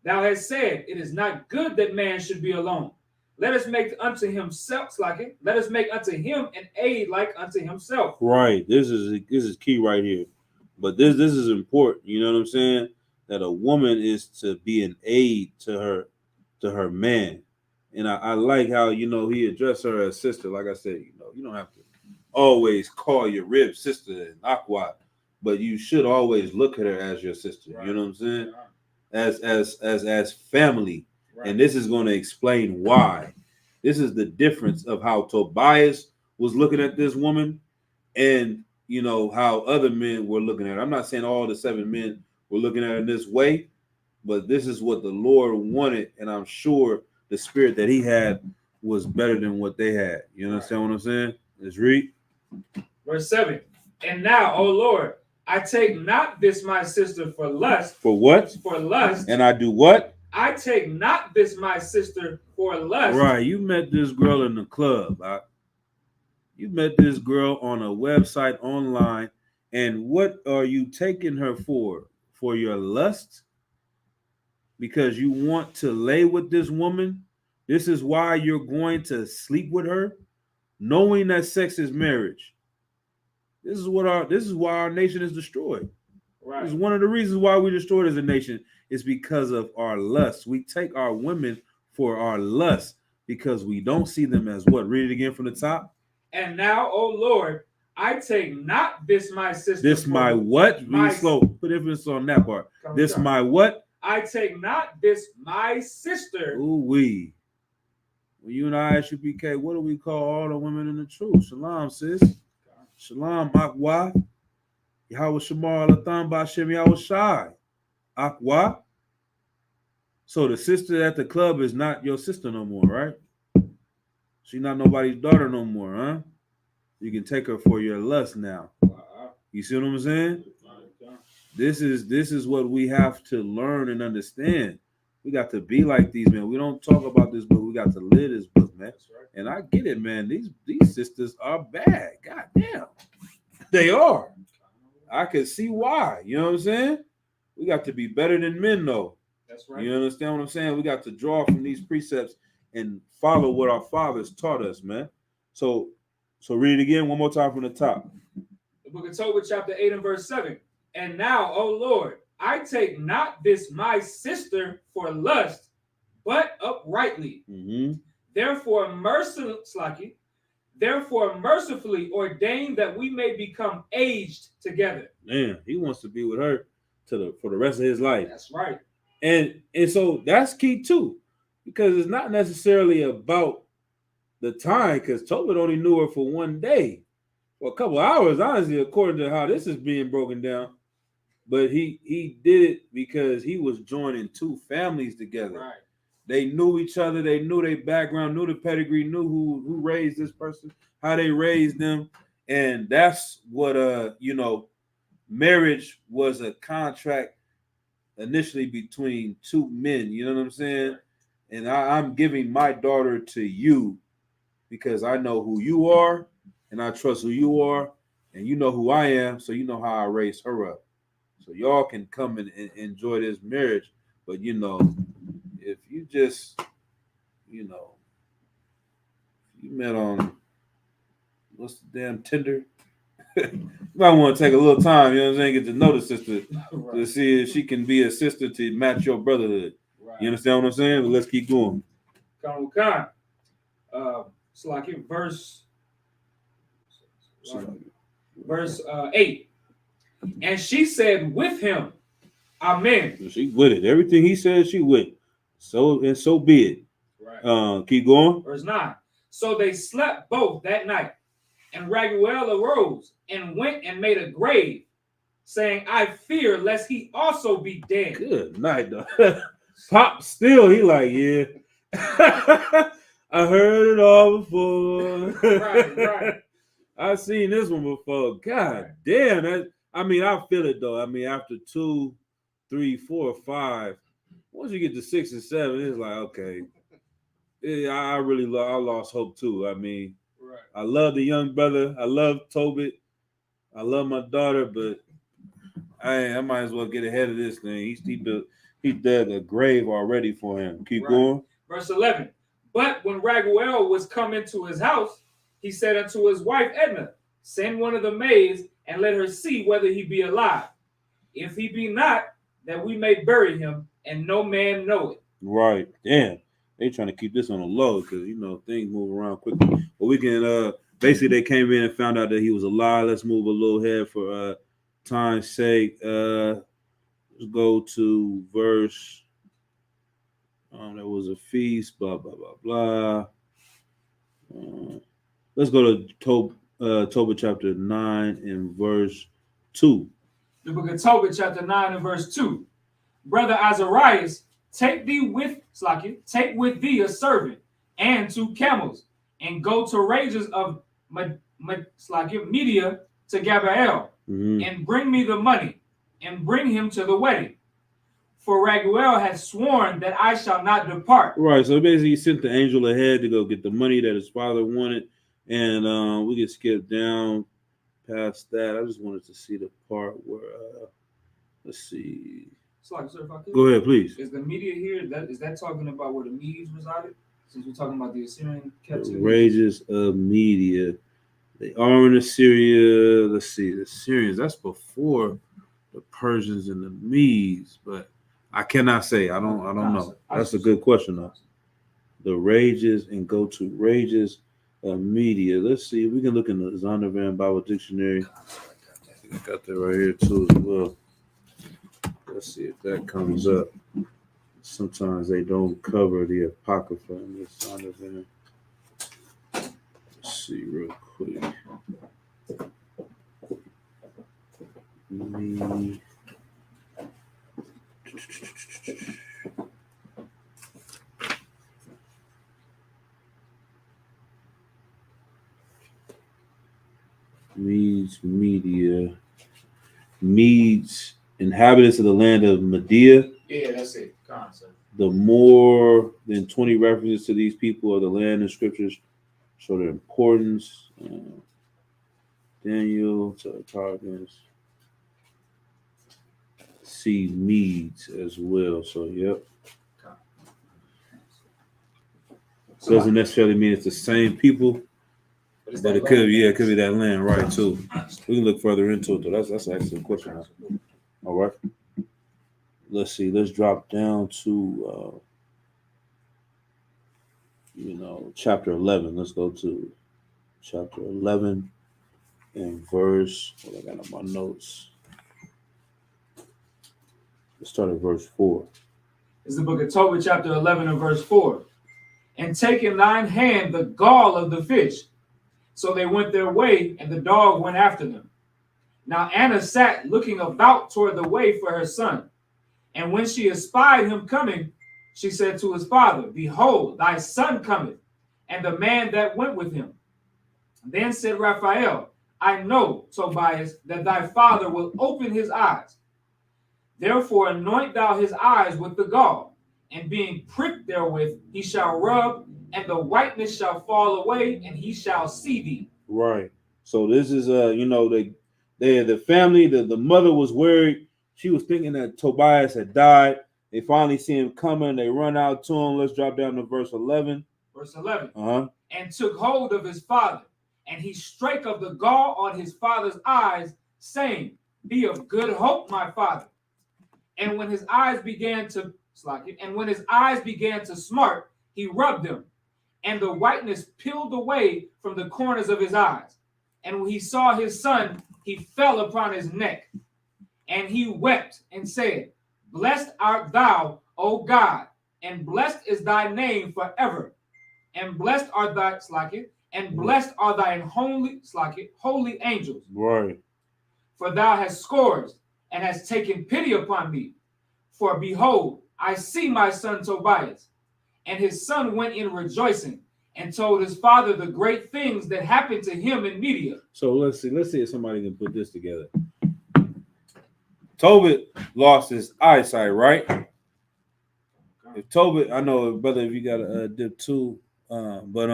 Thou hast said, it is not good that man should be alone. Let us make unto himself like it. Let us make unto him an aid like unto himself. Right. This is key right here. But this is important. You know what I'm saying? That a woman is to be an aid to her man. And I like how, you know, he addressed her as sister. Like I said, you know, you don't have to always call your rib sister and aqua, but you should always look at her as your sister. Right. You know what I'm saying? As family. Right. And this is going to explain why. This is the difference of how Tobias was looking at this woman and, you know, how other men were looking at her. I'm not saying all the 7 men were looking at her in this way, but this is what the Lord wanted, and I'm sure the spirit that he had was better than what they had. You understand what I'm saying? Let's read. Verse 7. And now, O Lord, I take not this my sister for lust. For what? For lust. And I do what? I take not this my sister for lust. Right. You met this girl in the club. You met this girl on a website online, and what are you taking her for? For your lust? Because you want to lay with this woman? This is why you're going to sleep with her, knowing that sex is marriage. This is why our nation is destroyed. Right. This is one of the reasons why we're destroyed as a nation is because of our lust. We take our women for our lust because we don't see them as what? Read it again from the top. And now, O Lord, I take not this my sister. This my what? Read slow. Put emphasis on that part. This my what? I take not this my sister. Ooh wee. When you and I ask you, BK, what do we call all the women in the truth? Shalom, sis. Shalom, Akwa. Yahweh Shamar Latham Bashem Yahweh Shai. Akwa. So the sister at the club is not your sister no more, right? She's not nobody's daughter no more, huh? You can take her for your lust now. You see what I'm saying? This is what we have to learn and understand. We got to be like these men. We don't talk about this book. We got to live this book, man. Right. And I get it, man. These sisters are bad. God damn. They are. I can see why. You know what I'm saying? We got to be better than men, though. That's right. You understand what I'm saying? We got to draw from these precepts and follow what our fathers taught us, man. So read it again one more time from the top. The book of Tobit, chapter 8 and verse 7. And now, O Lord, I take not this my sister for lust, but uprightly. Mm-hmm. Therefore mercifully ordain that we may become aged together. Man, he wants to be with her for the rest of his life. That's right. And so that's key too, because it's not necessarily about the time, because Tobit only knew her for one day, for a couple of hours, honestly, according to how this is being broken down. But he did it because he was joining 2 families together. Right. They knew each other. They knew their background, knew the pedigree, knew who raised this person, how they raised them. And that's what, marriage was a contract initially between 2 men. You know what I'm saying? And I'm giving my daughter to you because I know who you are and I trust who you are. And you know who I am, so you know how I raised her up. So y'all can come and enjoy this marriage. But, if you just, you met on, what's the damn Tinder? You might want to take a little time, you know what I'm saying, get to know the sister Right. to see if she can be a sister to match your brotherhood. Right. You understand what I'm saying? But let's keep going. It's like in verse 8. And she said with him, Amen. So she with it. Everything he said, she with. So be it. Right. Keep going. Verse 9. So they slept both that night, and Raguel arose and went and made a grave, saying, I fear lest he also be dead. Good night, though. Pop still, he like, yeah. I heard it all before. Right. I've seen this one before. God damn. I feel it, though. After 2, 3, 4, 5, once you get to 6 and 7, it's like, okay. I lost hope, too. Right. I love the young brother. I love Tobit. I love my daughter, but I might as well get ahead of this thing. He dug a grave already for him. Keep going. Verse 11. But when Raguel was come into his house, he said unto his wife Edna, send one of the maids and let her see whether he be alive. If he be not, that we may bury him, and no man know it. Right. Damn. they trying to keep this on the low because things move around quickly. But we can basically they came in and found out that he was alive. Let's move a little ahead for time's sake. Let's go to verse. There was a feast. Blah blah blah blah. Let's go to Tobit chapter 9 and verse 2. The book of Tobit chapter 9 and verse 2. Brother Azarias, take with thee a servant and 2 camels, and go to Rages of Media to Gabael, and bring me the money, and bring him to the wedding. For Raguel has sworn that I shall not depart. Right, so basically he sent the angel ahead to go get the money that his father wanted, and we can skip down past that. I just wanted to see the part where, let's see. Sir, if I could. Go ahead, please. Is the media here? Is that talking about where the Medes resided? Since we're talking about the Assyrian captivity. The Rages of Media. They are in Assyria. Let's see, the Assyrians. That's before the Persians and the Medes, but I cannot say. I don't know. That's a good question though. The Rages and go to Rages of Media. Let's see. We can look in the Zondervan Bible Dictionary. I got that right here too as well. Let's see if that comes up. Sometimes they don't cover the Apocrypha in this Zondervan. Let's see real quick. Medes, inhabitants of the land of Medea. Yeah, that's it. Concept. The more than 20 references to these people of the land in scriptures show their importance. Daniel, Targums, see Medes as well. So, yep. Doesn't necessarily mean it's the same people, but it could be, it could be that land, right? Too. We can look further into it, though. That's actually a question. All right. Let's see. Let's drop down to, chapter 11. Let's go to chapter 11 and verse. What I got on my notes. Let's start at verse 4. It's the book of Tobit, chapter 11 and verse 4. And take in thine hand the gall of the fish. So they went their way, and the dog went after them. Now Anna sat looking about toward the way for her son. And when she espied him coming, she said to his father, Behold, thy son cometh, and the man that went with him. Then said Raphael, I know, Tobias, that thy father will open his eyes. Therefore anoint thou his eyes with the gall, and being pricked therewith, he shall rub, and the whiteness shall fall away, and he shall see thee. Right. So this is the family, the mother was worried. She was thinking that Tobias had died. They finally see him coming. They run out to him. Let's drop down to verse 11. Verse 11. Uh-huh. And took hold of his father, and he strake of the gall on his father's eyes, saying, Be of good hope, my father. And when his eyes began to smart, he rubbed them, and the whiteness peeled away from the corners of his eyes. And when he saw his son, he fell upon his neck, and he wept and said, Blessed art thou, O God, and blessed is thy name forever, and blessed are thy holy angels. Right. For thou hast scourged and hast taken pity upon me. For behold, I see my son Tobias. And his son went in rejoicing and told his father the great things that happened to him in Media. So let's see if somebody can put this together. Tobit lost his eyesight, right? If Tobit, I know, brother, if you got a dip too, but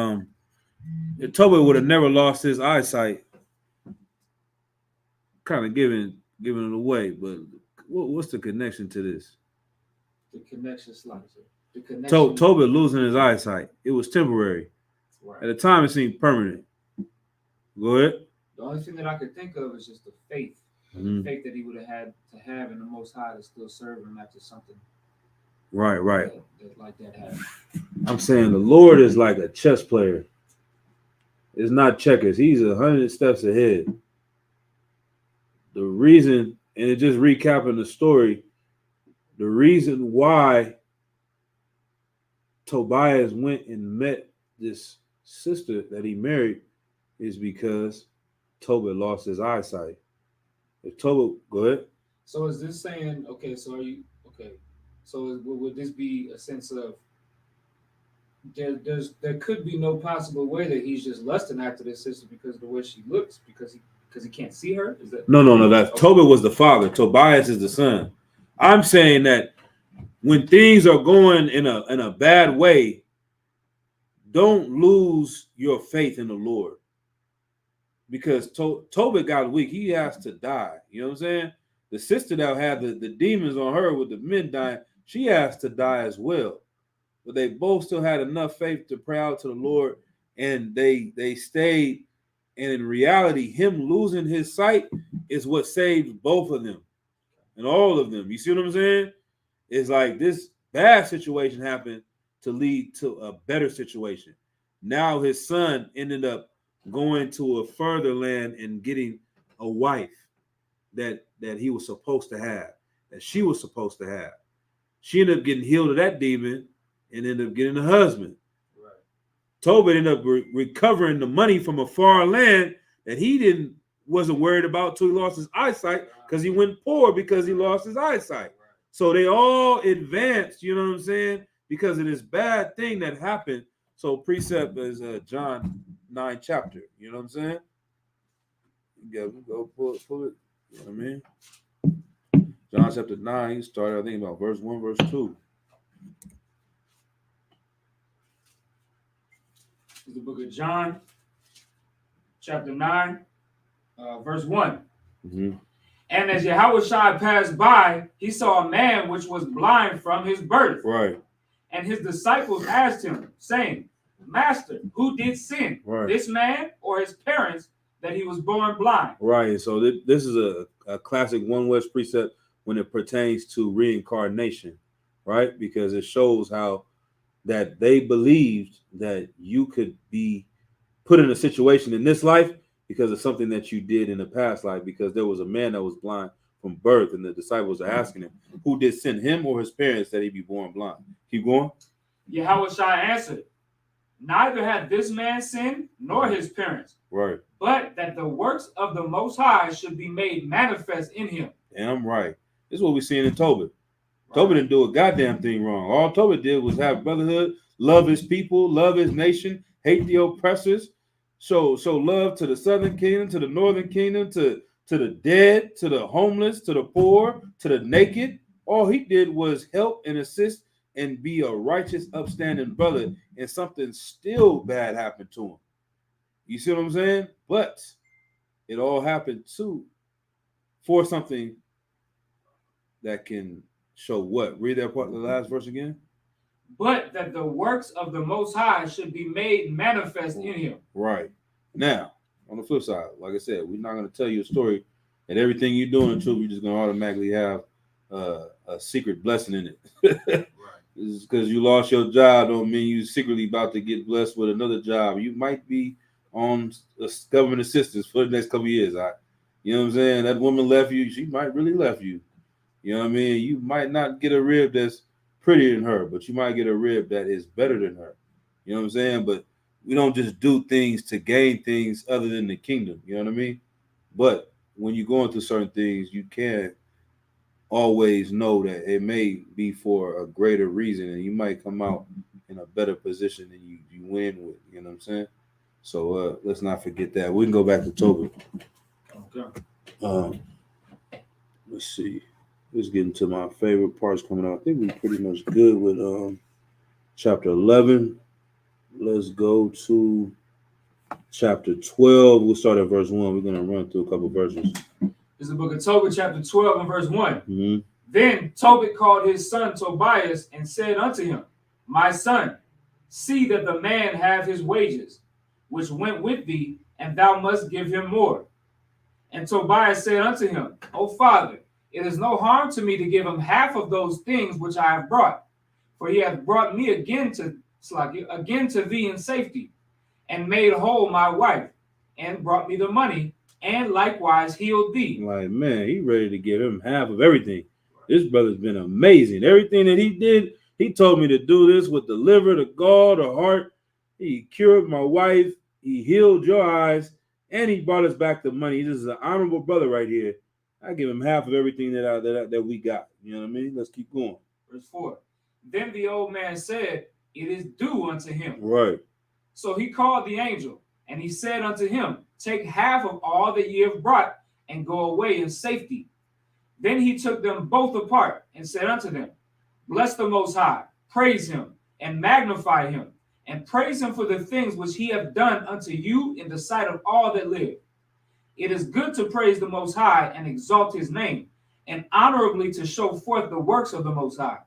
if Tobit would have never lost his eyesight, kind of giving it away. But what's the connection to this? The connection, the connection. Tobit losing his eyesight, it was temporary. Right. At the time, it seemed permanent. Go ahead. The only thing that I could think of is just the faith. The faith that he would have had to have in the Most High to still serve him after something. Right. that like that happen. I'm saying the Lord is like a chess player. It's not checkers. He's 100 steps ahead. The reason, and it just recapping the story, the reason why Tobias went and met this sister that he married is because Tobit lost his eyesight. If Tobit, go ahead. So is this saying, okay, so are you, okay, so would this be a sense of, there could be no possible way that he's just lusting after this sister because of the way she looks, because he can't see her? Is that No. That Tobit was the father. Tobias is the son. I'm saying that when things are going in a bad way, don't lose your faith in the Lord. Because Tobit got weak. He has to die. You know what I'm saying? The sister that had the demons on her with the men dying, she has to die as well. But they both still had enough faith to pray out to the Lord, and they stayed. And in reality, him losing his sight is what saved both of them and all of them. You see what I'm saying? It's like this bad situation happened to lead to a better situation. Now his son ended up going to a further land and getting a wife that he was supposed to have, that she was supposed to have. She ended up getting healed of that demon and ended up getting a husband. Right. Tobit ended up recovering the money from a far land that he wasn't worried about till he lost his eyesight, because he went poor because he lost his eyesight. Right. So they all advanced, you know what I'm saying, because of this bad thing that happened. So precept is John 9 chapter, you know what I'm saying? Yeah, we go pull it, you know what I mean? John chapter 9, he started, I think, about verse 1, verse 2. It's the book of John, chapter 9, verse 1. Mm-hmm. And as Yahushua passed by, he saw a man which was blind from his birth. Right. And his disciples asked him, saying, Master, who did sin, this man or his parents, that he was born blind? Right. So this is a classic one West precept when it pertains to reincarnation, right? Because it shows how that they believed that you could be put in a situation in this life because of something that you did in the past life, because there was a man that was blind from birth, and the disciples are asking him, who did sin, him or his parents, that he be born blind? Keep going. Yahushua answered, neither had this man sinned nor his parents, right, but that the works of the Most High should be made manifest in him. Damn right. This is what we're seeing in Tobit. Right. Tobit didn't do a goddamn thing wrong. All Tobit did was have brotherhood, love his people, love his nation, hate the oppressors, show love to the southern kingdom, to the northern kingdom, to the dead, to the homeless, to the poor, to the naked. All he did was help and assist and be a righteous, upstanding brother, and something still bad happened to him. You see what I'm saying? But it all happened too for something that can show what? Read that part, the last verse again. But that the works of the Most High should be made manifest in him. Right. Now, on the flip side, like I said, we're not going to tell you a story that everything you're doing in truth, you're just going to automatically have a secret blessing in it. Right. Because you lost your job don't mean you secretly about to get blessed with another job. You might be on government assistance for the next couple of years. You know what I'm saying? That woman left you. She might really left you. You know what I mean? You might not get a rib that's prettier than her, but you might get a rib that is better than her. You know what I'm saying? But we don't just do things to gain things other than the kingdom. You know what I mean? But when you're going through certain things, you can't always know that it may be for a greater reason, and you might come out in a better position than you win with. You know what I'm saying? So let's not forget that. We can go back to Tobit. Okay. Let's see. Let's get into my favorite parts coming out. I think we're pretty much good with chapter 11. Let's go to chapter 12. We'll start at verse 1. We're going to run through a couple verses. This is the book of Tobit, chapter 12 and verse 1. Mm-hmm. Then Tobit called his son Tobias and said unto him, My son, see that the man have his wages, which went with thee, and thou must give him more. And Tobias said unto him, O father, it is no harm to me to give him half of those things which I have brought. For he hath brought me again to thee in safety, and made whole my wife, and brought me the money, and likewise healed thee. Like, man, he ready to give him half of everything. This brother's been amazing. Everything that he did, he told me to do this with the liver, the gall, the heart. He cured my wife. He healed your eyes, and he brought us back the money. This is an honorable brother right here. I give him half of everything that we got. You know what I mean? Let's keep going. Verse 4. Then the old man said, it is due unto him. Right. So he called the angel, and he said unto him, take half of all that ye have brought, and go away in safety. Then he took them both apart, and said unto them, bless the Most High, praise him, and magnify him, and praise him for the things which he hath done unto you in the sight of all that live. It is good to praise the Most High, and exalt his name, and honorably to show forth the works of the Most High.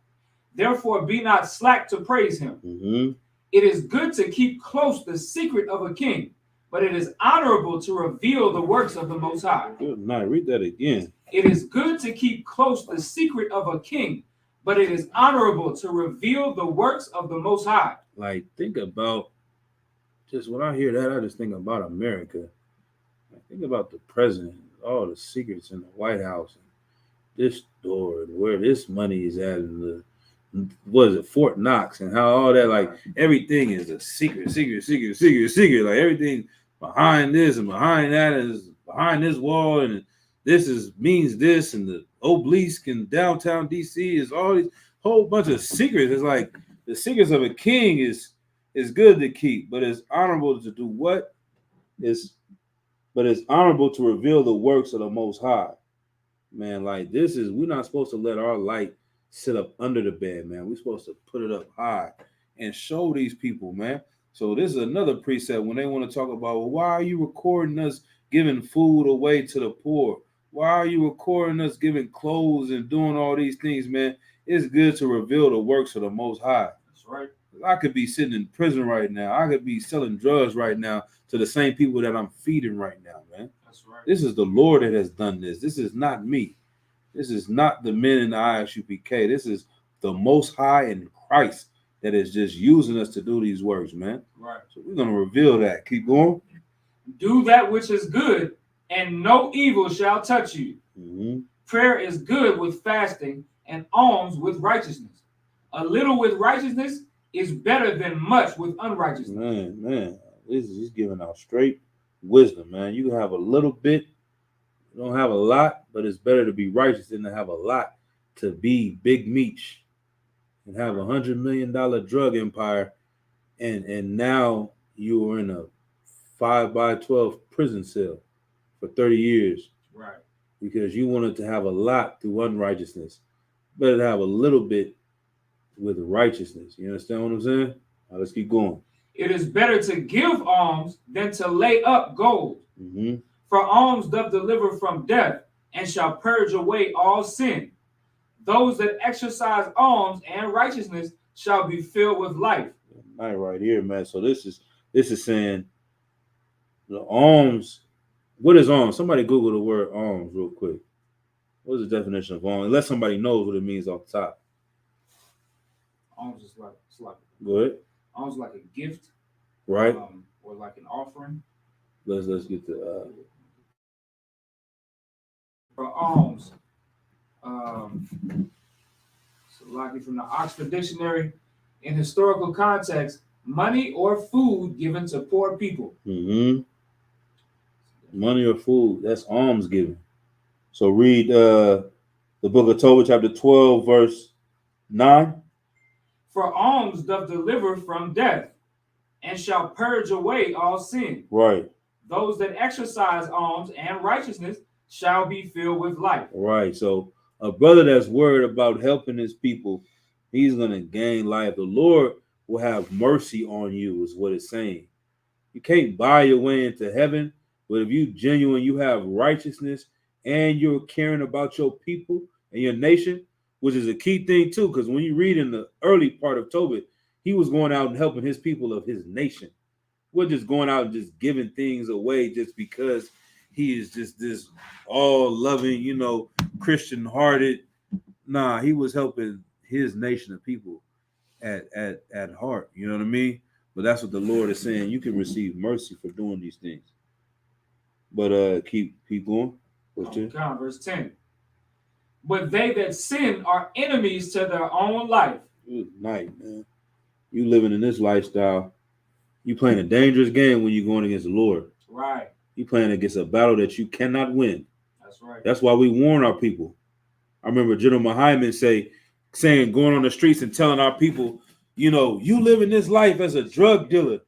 Therefore be not slack to praise him. Mm-hmm. It is good to keep close the secret of a king, but it is honorable to reveal the works of the Most High. Good night. Read that again. It is good to keep close the secret of a king, but it is honorable to reveal the works of the Most High. Like, think about, just when I hear that, I just think about America. I think about the president, all the secrets in the White House, and this door, and where this money is at, and the, what is it, Fort Knox, and how all that, like, everything is a secret. Like, everything behind this and behind that is behind this wall, and this means this, and the obelisk in downtown DC is all these whole bunch of secrets. It's like the secrets of a king is good to keep, but it's honorable to do what? But it's honorable to reveal the works of the Most High. Man, like, we're not supposed to let our light sit up under the bed, man. We're supposed to put it up high and show these people, man. So this is another precept when they want to talk about, well, why are you recording us giving food away to the poor? Why are you recording us giving clothes and doing all these things, man? It's good to reveal the works of the Most High. That's right. I could be sitting in prison right now. I could be selling drugs right now to the same people that I'm feeding right now, man. That's right. This is the Lord that has done this. This is not me. This is not the men in the ISUPK. This is the Most High in Christ that is just using us to do these works, man. Right. So we're going to reveal that. Keep going. Do that which is good, and no evil shall touch you. Mm-hmm. Prayer is good with fasting, and alms with righteousness. A little with righteousness is better than much with unrighteousness. Man, this is just giving out straight wisdom, man. You can have a little bit, you don't have a lot, but it's better to be righteous than to have a lot to be Big Meech and have $100 million drug empire, and now you are in a 5x12 prison cell for 30 years. Right. Because you wanted to have a lot through unrighteousness. Better to have a little bit with righteousness. You understand what I'm saying? Now let's keep going. It is better to give alms than to lay up gold. Mm-hmm. For alms doth deliver from death, and shall purge away all sin. Those that exercise alms and righteousness shall be filled with life. Right here, man. So this is saying the alms. What is alms? Somebody Google the word alms real quick. What is the definition of alms? Unless somebody knows what it means off the top. Alms is like Go ahead. Alms like a gift, right? Or like an offering. Let's get to for alms. So likely from the Oxford Dictionary, in historical context, money or food given to poor people. Mm-hmm. Money or food, that's alms giving. So read the book of Tobit, chapter 12, verse 9. For alms doth deliver from death, and shall purge away all sin. Right. Those that exercise alms and righteousness shall be filled with life. Right. So a brother that's worried about helping his people, he's going to gain life. The Lord will have mercy on you, is what it's saying. You can't buy your way into heaven, but if you genuine, you have righteousness, and you're caring about your people and your nation, which is a key thing too, because when you read in the early part of Tobit, he was going out and helping his people of his nation. We're just going out and just giving things away just because he is just this all loving, Christian hearted. Nah, he was helping his nation of people. at heart. You know what I mean? But that's what the Lord is saying. You can receive mercy for doing these things. But keep going. Verse 10. But they that sin are enemies to their own life. Good night, man. You living in this lifestyle. You playing a dangerous game when you're going against the Lord. Right. You playing against a battle that you cannot win. That's right. That's why we warn our people. I remember General Hyman saying, going on the streets and telling our people, you know, you living this life as a drug dealer.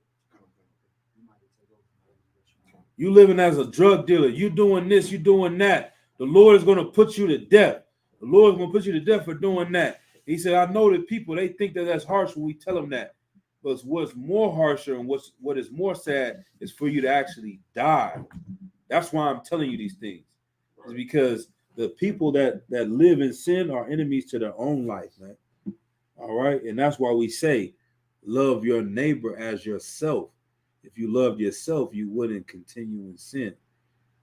You living as a drug dealer. You doing this, you doing that. The Lord is going to put you to death. The Lord is going to put you to death for doing that. He said, I know that people, they think that that's harsh when we tell them that. But what's more harsher and what is more sad is for you to actually die. That's why I'm telling you these things. It's because the people that live in sin are enemies to their own life, man. All right? And that's why we say, love your neighbor as yourself. If you loved yourself, you wouldn't continue in sin.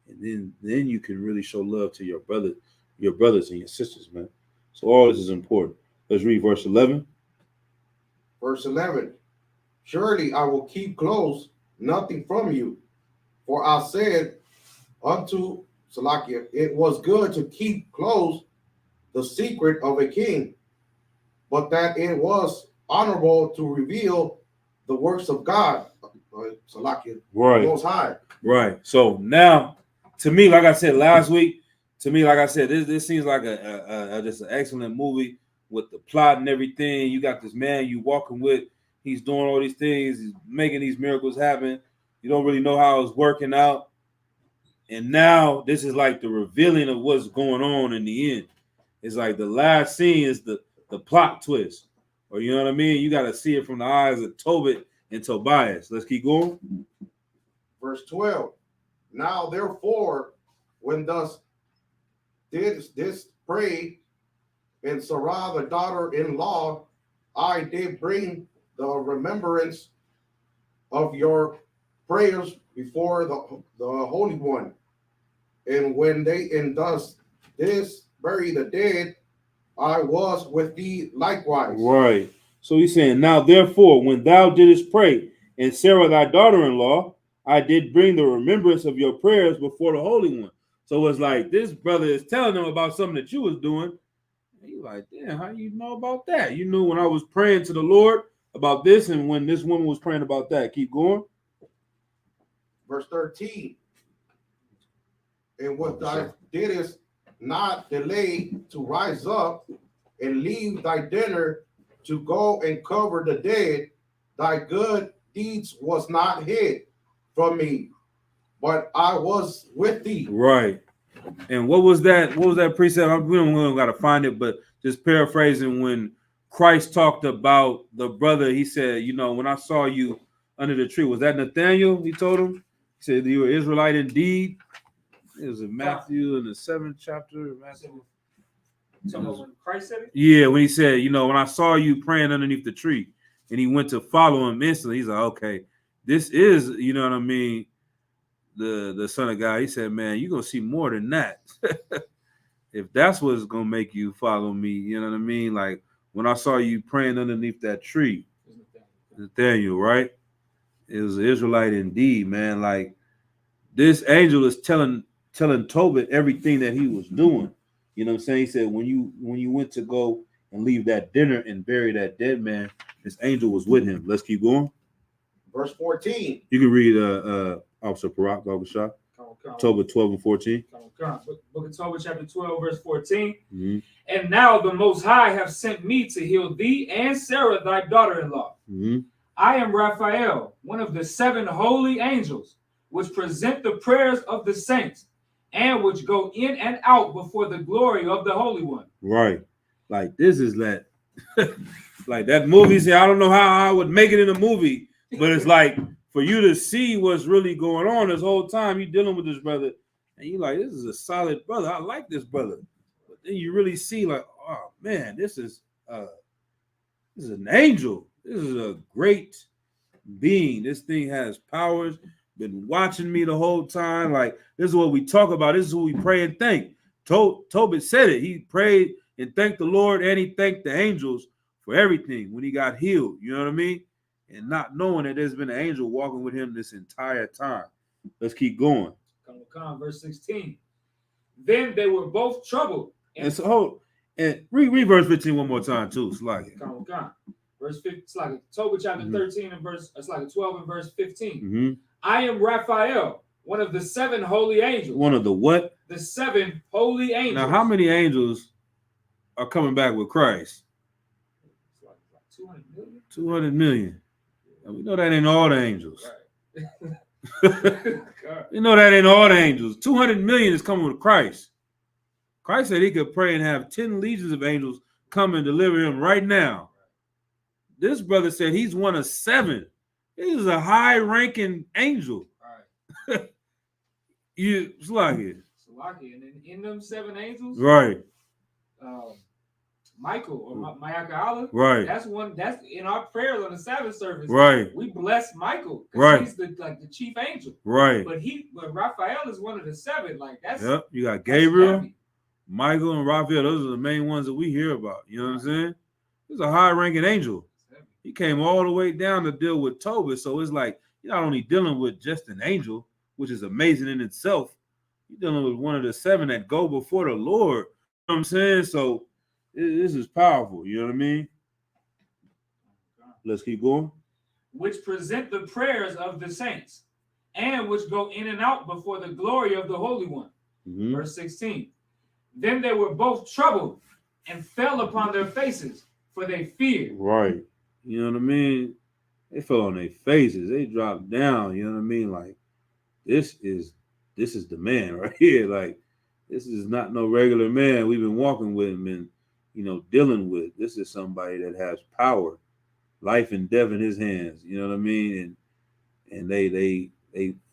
And then you can really show love to your brothers and your sisters, man. So all this is important. Let's read verse 11. Verse 11. Surely I will keep close nothing from you. For I said unto Salakia, it was good to keep close the secret of a king, but that it was honorable to reveal the works of God. Salakia, Right. Most High. Right. So now, to me, like I said last week, this seems like a just an excellent movie with the plot and everything. You got this man you walking with. He's doing all these things. He's making these miracles happen. You don't really know how it's working out. And now this is like the revealing of what's going on in the end. It's like the last scene is the plot twist. Or you know what I mean? You got to see it from the eyes of Tobit and Tobias. Let's keep going. Verse 12. Now therefore, when thus did this pray, and Sarah, the daughter-in-law, I did bring the remembrance of your prayers before the Holy One. And when they and thus this bury the dead, I was with thee likewise. Right. So he's saying, now therefore, when thou didst pray, and Sarah thy daughter-in-law, I did bring the remembrance of your prayers before the Holy One. So it's like this brother is telling them about something that you was doing. And you're like, damn, how you know about that? You knew when I was praying to the Lord about this, and when this woman was praying about that. Keep going. Verse 13. And what thou didst not delay to rise up and leave thy dinner to go and cover the dead, thy good deeds was not hid from me, but I was with thee. Right. And what was that? What was that precept? We don't got to find it, but just paraphrasing, when Christ talked about the brother, he said, you know, when I saw you under the tree, was that Nathaniel? He told him, he said, you were Israelite indeed. It was in Matthew in the 7th chapter. Matthew. When Christ said it? Yeah, when he said, you know, when I saw you praying underneath the tree, and he went to follow him instantly, he's like, okay, this is, you know what I mean, the Son of God. He said, man, you're going to see more than that. If that's what's going to make you follow me, you know what I mean? Like, when I saw you praying underneath that tree, Nathaniel, right? It was an Israelite indeed, man. Like, this angel is telling Tobit everything that he was doing. You know what I'm saying? He said, when you went to go and leave that dinner and bury that dead man, this angel was with him. Let's keep going. Verse 14. You can read Officer Barak Bagashah, Tobit 12 and 14. Book of Tobit, chapter 12, verse 14. Mm-hmm. And now the Most High have sent me to heal thee and Sarah, thy daughter-in-law. Mm-hmm. I am Raphael, one of the 7 holy angels, which present the prayers of the saints, and which go in and out before the glory of the Holy One. Right. Like, this is that, like that movie. See, I don't know how I would make it in a movie, but it's like, for you to see what's really going on this whole time, you're dealing with this brother, and you're like, this is a solid brother. I like this brother. But then you really see, like, oh, man, this is an angel. This is a great being. This thing has powers. Been watching me the whole time. Like, this is what we talk about. This is what we pray and thank. Tobit said it. He prayed and thanked the Lord, and he thanked the angels for everything when he got healed. You know what I mean? And not knowing that there's been an angel walking with him this entire time. Let's keep going. Come, verse 16. Then they were both troubled. And so and read verse 15 one more time too. It's like Come. Verse 15, it's like Tobit chapter 13 and verse, it's like 12 and verse 15. I am Raphael, one of the 7 holy angels. One of the what? The 7 holy angels. Now, how many angels are coming back with Christ? It's like 200 million. 200 million. And we know that ain't all the angels. Right. You know that ain't all the angels. 200 million is coming with Christ. Christ said he could pray and have 10 legions of angels come and deliver him right now. This brother said he's one of 7. He's a high-ranking angel. Right. Slaki. And in them 7 angels, Right. Michael or Michael, right? That's in our prayers on the Sabbath service. Right. We bless Michael. Right. He's the chief angel. Right. But Raphael is one of the 7. Like that's. Yep. You got Gabriel, Michael, and Raphael. Those are the main ones that we hear about. You know what I'm saying? He's a high-ranking angel. He came all the way down to deal with Tobit. So it's like you're not only dealing with just an angel, which is amazing in itself. You're dealing with one of the 7 that go before the Lord. You know what I'm saying? So this is powerful. You know what I mean? Let's keep going. Which present the prayers of the saints and which go in and out before the glory of the Holy One. Verse 16. Then they were both troubled and fell upon their faces, for they feared. Right. You know what I mean? They fell on their faces. They dropped down. You know what I mean? Like, this is the man right here. Like, this is not no regular man we've been walking with and dealing with. This is somebody that has power, life and death in his hands. You know what I mean? And they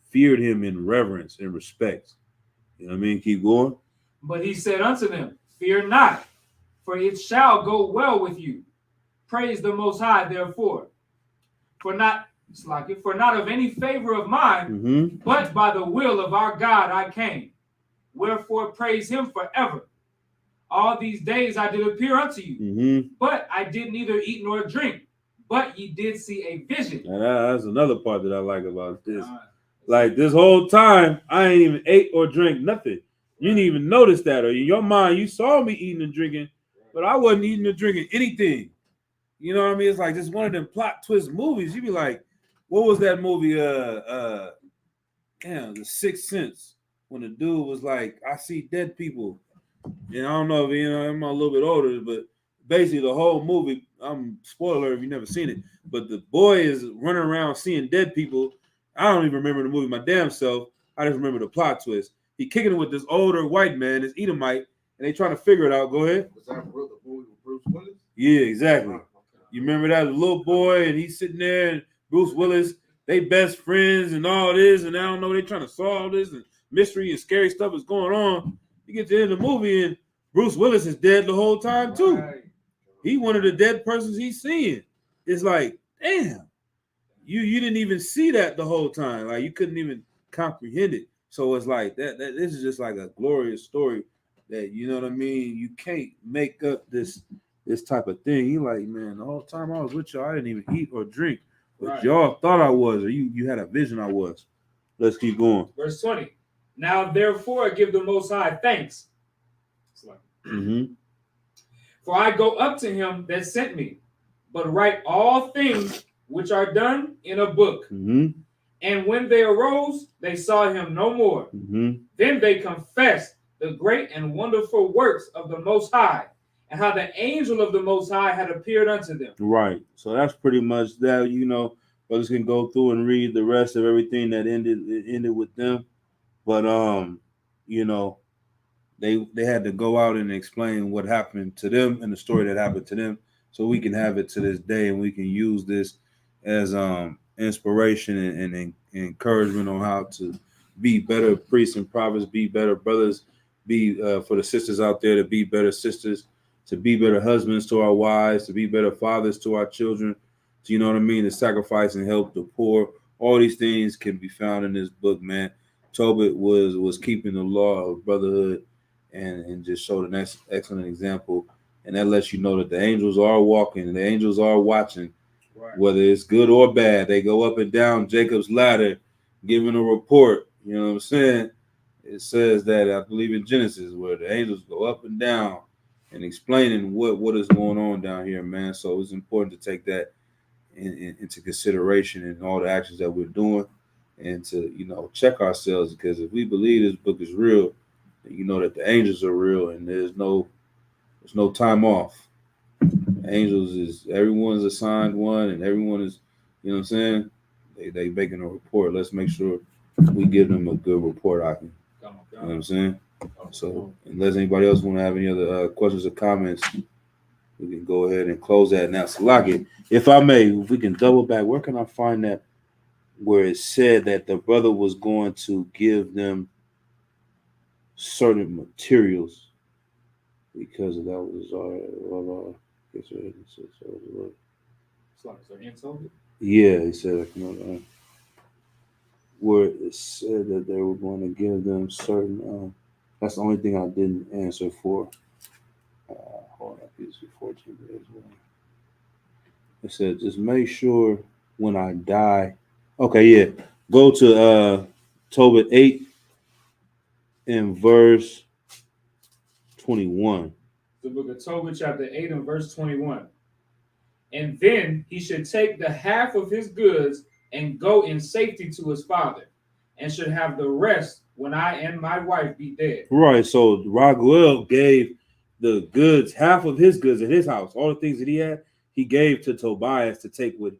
feared him in reverence and respect. You know what I mean? Keep going. But he said unto them, fear not, for it shall go well with you. Praise the Most High, therefore. For not of any favor of mine, but by the will of our God I came. Wherefore praise him forever. All these days I did appear unto you, but I did neither eat nor drink, but ye did see a vision. And that's another part that I like about this. Like this whole time, I ain't even ate or drank nothing. You didn't even notice that, or in your mind, you saw me eating and drinking, but I wasn't eating or drinking anything. You know what I mean? It's like just one of them plot twist movies. You be like, what was that movie? The Sixth Sense. When the dude was like, I see dead people. And I don't know if I'm a little bit older, but basically the whole movie, I'm spoiler if you've never seen it, but the boy is running around seeing dead people. I don't even remember the movie my damn self. I just remember the plot twist. He kicking it with this older white man, this Edomite, and they trying to figure it out. Go ahead. Was that the movie with Bruce Willis? Yeah, exactly. You remember that little boy, and he's sitting there, and Bruce Willis, they best friends and all this, and I don't know, they trying to solve this, and mystery and scary stuff is going on. You get to the end of the movie, and Bruce Willis is dead the whole time, too. Right. He one of the dead persons he's seeing. It's like, damn, you didn't even see that the whole time. Like, you couldn't even comprehend it. So it's like, that this is just like a glorious story that, you know what I mean? You can't make up this type of thing. You like, man, the whole time I was with y'all, I didn't even eat or drink. But y'all thought I was, or you had a vision I was. Let's keep going. Verse 20. Now, therefore, give the Most High thanks. For I go up to him that sent me, but write all things which are done in a book. And when they arose, they saw him no more. Then they confessed the great and wonderful works of the Most High, and how the angel of the Most High had appeared unto them. Right. So that's pretty much that. Brothers can go through and read the rest of everything that ended with them. But they had to go out and explain what happened to them and the story that happened to them, so we can have it to this day, and we can use this as inspiration and encouragement on how to be better priests and prophets, be better brothers, be for the sisters out there to be better sisters, to be better husbands to our wives, to be better fathers to our children. So, you know what I mean? To sacrifice and help the poor. All these things can be found in this book, man. Tobit was keeping the law of brotherhood and just showed an excellent example and that lets you know that the angels are walking, and the angels are watching, Right. whether it's good or bad. They go up and down Jacob's ladder, giving a report. You know what I'm saying? It says that, I believe in Genesis, where the angels go up and down and explaining what is going on down here, man. So it's important to take that into consideration in all the actions that we're doing, and to, you know, check ourselves, because if we believe this book is real, you know that the angels are real, and there's no time off. Angels is, everyone's assigned one, and everyone is, you know what I'm saying, they making a report. Let's make sure we give them a good report. You know what I'm saying? So unless anybody else want to have any other questions or comments, we can go ahead and close that now. Salaki, if I may, if we can double back, where can I find that where it said that the brother was going to give them certain materials because that was yeah, he said, where it said that they were going to give them certain that's the only thing I didn't answer for. Hold on, it's 14 days. It said, just make sure when I die. Okay, yeah. Go to Tobit 8 and verse 21. The book of Tobit, chapter 8 and verse 21. And then he should take the half of his goods and go in safety to his father, and should have the rest when I and my wife be dead. Right. So Raguel gave the goods, half of his goods in his house, all the things that he had, he gave to Tobias to take with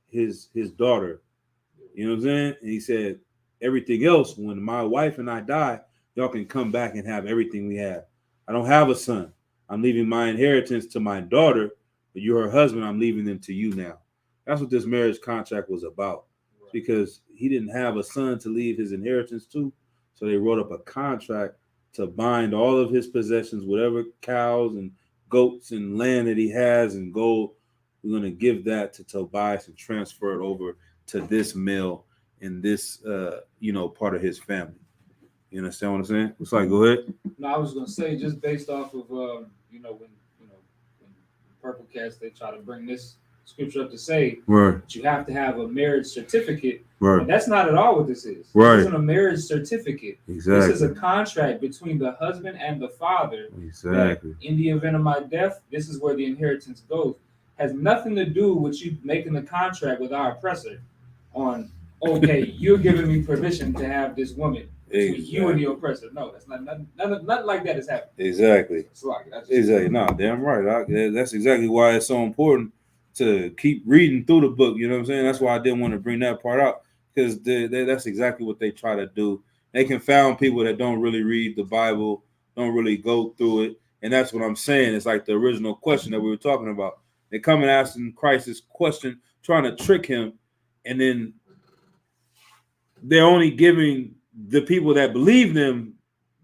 his daughter. You know what I'm saying? And he said, everything else, when my wife and I die, y'all can come back and have everything we have. I don't have a son. I'm leaving my inheritance to my daughter, but you're her husband. I'm leaving them to you now. That's what this marriage contract was about, because he didn't have a son to leave his inheritance to. So they wrote up a contract to bind all of his possessions, whatever cows and goats and land that he has and gold. We're going to give that to Tobias and transfer it over to this male in this, part of his family. You understand what I'm saying? It's like, go ahead. No, I was going to say, just based off of, when Purple Cats, they try to bring this scripture up to say that you have to have a marriage certificate. Right. And that's not at all what this is. Right. This isn't a marriage certificate. Exactly. This is a contract between the husband and the father. Exactly. In the event of my death, this is where the inheritance goes. Has nothing to do with you making the contract with our oppressor on, okay, you're giving me permission to have this woman. Between you and the oppressor. No, that's nothing like that is happening. Exactly. Exactly. No, damn right. That's exactly why it's so important to keep reading through the book. You know what I'm saying? That's why I didn't want to bring that part out, because that's exactly what they try to do. They confound people that don't really read the Bible, don't really go through it. And that's what I'm saying. It's like the original question that we were talking about. They come and asking Christ this question, trying to trick him, and then they're only giving the people that believe them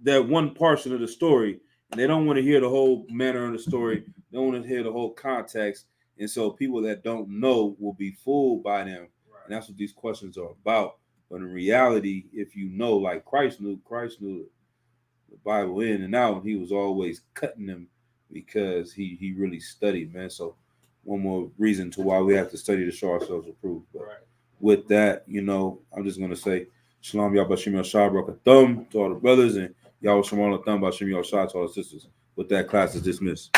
that one portion of the story, and they don't want to hear the whole manner of the story. They don't want to hear the whole context, and so people that don't know will be fooled by them. And that's what these questions are about. But in reality, if you know, like Christ knew the Bible in and out. He was always cutting them because he really studied, man. So one more reason to why we have to study to show ourselves approved. But with that, I'm just gonna say Shalom Yabashim Yashar Brakathum to all the brothers, and Yahweh Shalom Latham Bashim Yashar to all the sisters. With that, class is dismissed.